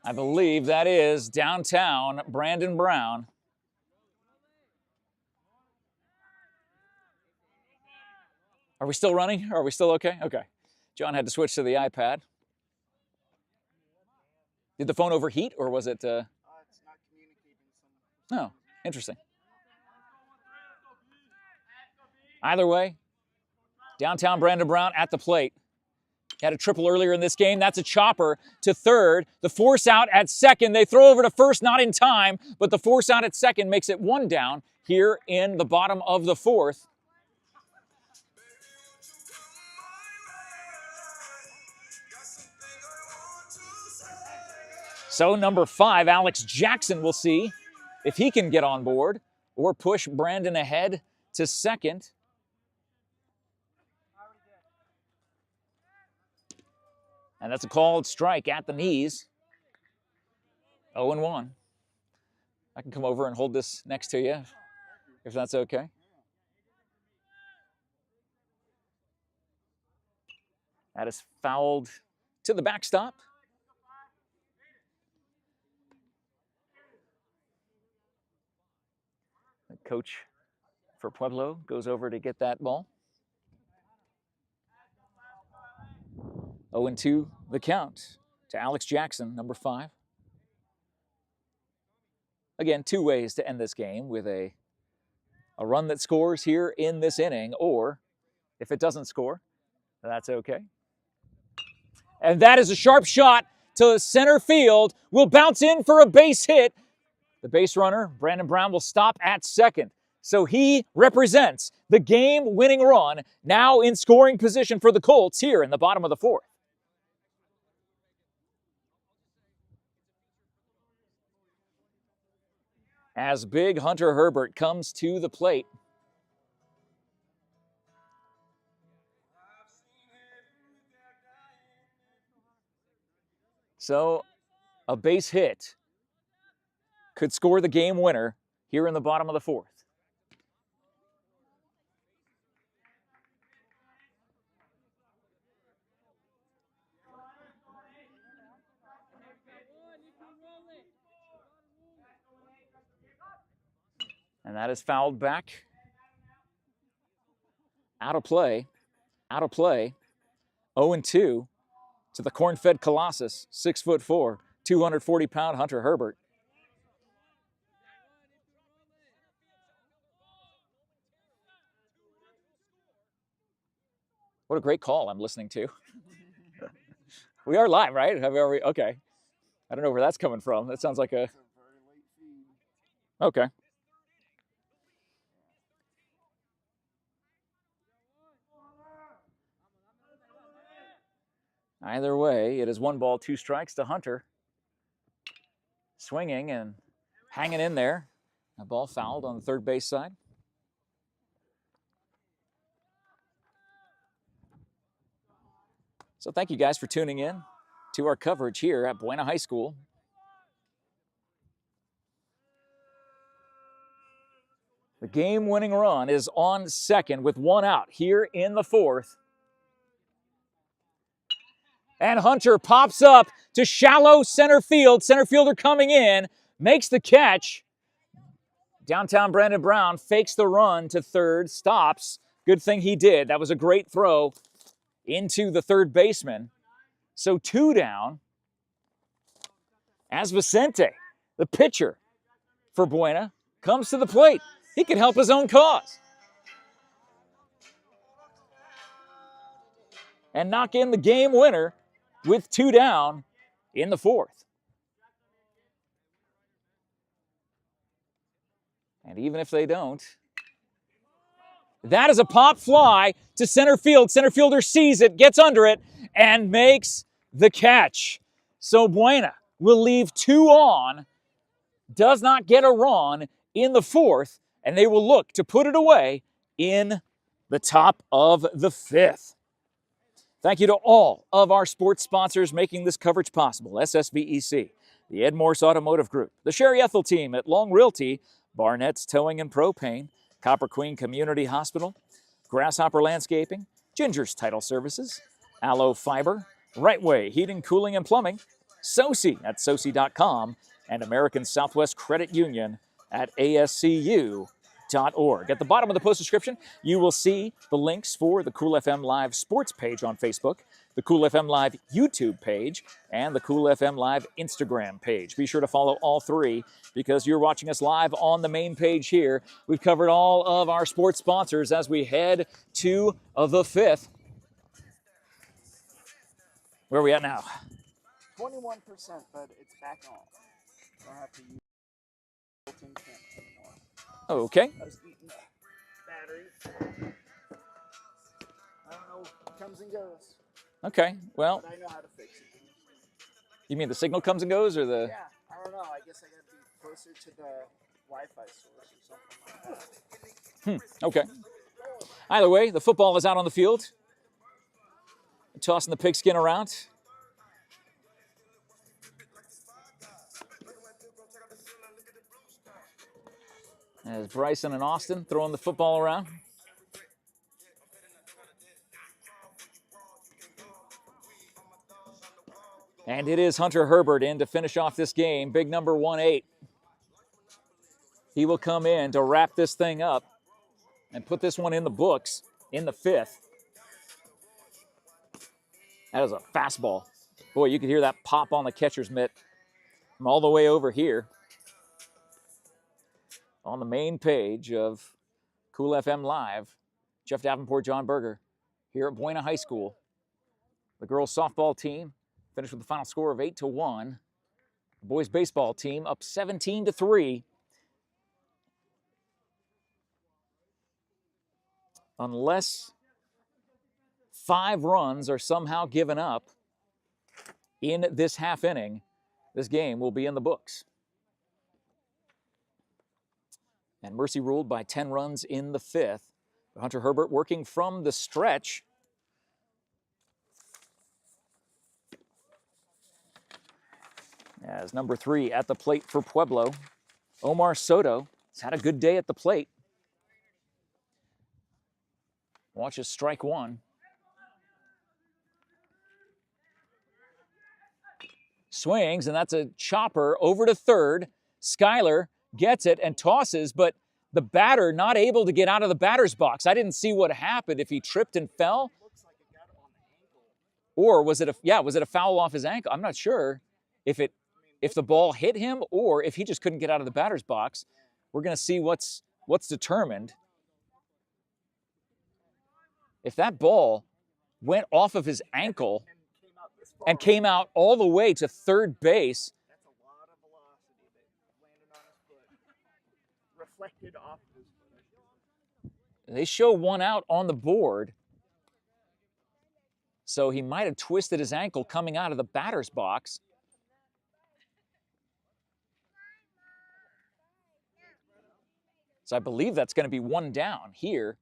I believe that is downtown Brandon Brown. Are we still running? Are we still okay? Okay. John had to switch to the iPad. Did the phone overheat, or was it... It's not communicating. Oh, interesting. Either way, downtown Brandon Brown at the plate. Had a triple earlier in this game. That's a chopper to third. The force out at second. They throw over to first, not in time, but the force out at second makes it 1 down here in the bottom of the fourth. So number 5, Alex Jackson, will see if he can get on board or push Brandon ahead to second. And that's a called strike at the knees. 0-1. I can come over and hold this next to you, if that's okay. That is fouled to the backstop. The coach for Pueblo goes over to get that ball. 0-2 the count to Alex Jackson, number 5. Again, 2 ways to end this game, with a run that scores here in this inning, or if it doesn't score, that's okay. And that is a sharp shot to center field. Will bounce in for a base hit. The base runner, Brandon Brown, will stop at second. So he represents the game-winning run, now in scoring position for the Colts here in the bottom of the fourth. As big Hunter Herbert comes to the plate. So a base hit could score the game winner here in the bottom of the fourth. And that is fouled back. Out of play. Out of play. 0-2 to the corn-fed Colossus, 6'4", 240-pound Hunter Herbert. What a great call I'm listening to. We are live, right? Okay. I don't know where that's coming from. That sounds like a... Okay. Either way, it is 1 ball, 2 strikes to Hunter. Swinging and hanging in there. A ball fouled on the third base side. So thank you guys for tuning in to our coverage here at Buena High School. The game-winning run is on second with one out here in the fourth. And Hunter pops up to shallow center field. Center fielder coming in, makes the catch. Downtown Brandon Brown fakes the run to third, stops. Good thing he did. That was a great throw into the third baseman. So 2 down. As Vicente, the pitcher for Buena, comes to the plate. He can help his own cause and knock in the game winner with 2 down in the fourth. And even if they don't, that is a pop fly to center field. Center fielder sees it, gets under it, and makes the catch. So Buena will leave 2 on, does not get a run in the fourth, and they will look to put it away in the top of the fifth. Thank you to all of our sports sponsors making this coverage possible. SSVEC, the Ed Morse Automotive Group, the Sherry Ethel team at Long Realty, Barnett's Towing and Propane, Copper Queen Community Hospital, Grasshopper Landscaping, Ginger's Title Services, Aloe Fiber, Right Way Heating, Cooling, and Plumbing, SOCI at SOCI.com, and American Southwest Credit Union at ASCU.org. At the bottom of the post description, you will see the links for the Cool FM Live sports page on Facebook, the Cool FM Live YouTube page, and the Cool FM Live Instagram page. Be sure to follow all 3 because you're watching us live on the main page here. We've covered all of our sports sponsors as we head to the fifth. Where are we at now? 21%, but it's back on. Don't have to use built-in camera anymore. Okay. I was eating battery. I don't know. It comes and goes. Okay. Well, but I know how to fix it. You mean the signal comes and goes, or the? Yeah. I don't know. I guess I got to be closer to the Wi-Fi source or something like that. Okay. Either way, the football is out on the field. Tossing the pigskin around. As Bryson and Austin throwing the football around. And it is Hunter Herbert in to finish off this game. Big number 18. He will come in to wrap this thing up and put this one in the books in the fifth. That is a fastball. Boy, you could hear that pop on the catcher's mitt from all the way over here. On the main page of Cool FM Live, Jeff Davenport, John Berger, here at Buena High School. The girls softball team finished with the final score of 8-1. The boys baseball team up 17-3. Unless 5 runs are somehow given up in this half inning, this game will be in the books. And Mercy ruled by 10 runs in the fifth. Hunter Herbert working from the stretch. As number 3 at the plate for Pueblo, Omar Soto has had a good day at the plate. Watches strike 1. Swings, and that's a chopper over to third. Schuyler gets it and tosses, but the batter not able to get out of the batter's box. I didn't see what happened, if he tripped and fell. Or was it a foul off his ankle? I'm not sure if the ball hit him or if he just couldn't get out of the batter's box. We're going to see what's determined. If that ball went off of his ankle and came out all the way to third base, that's a lot of velocity that landed on his foot. Reflected off of his foot. They show 1 out on the board. So he might have twisted his ankle coming out of the batter's box. So I believe that's going to be 1 down here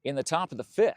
in the top of the fifth.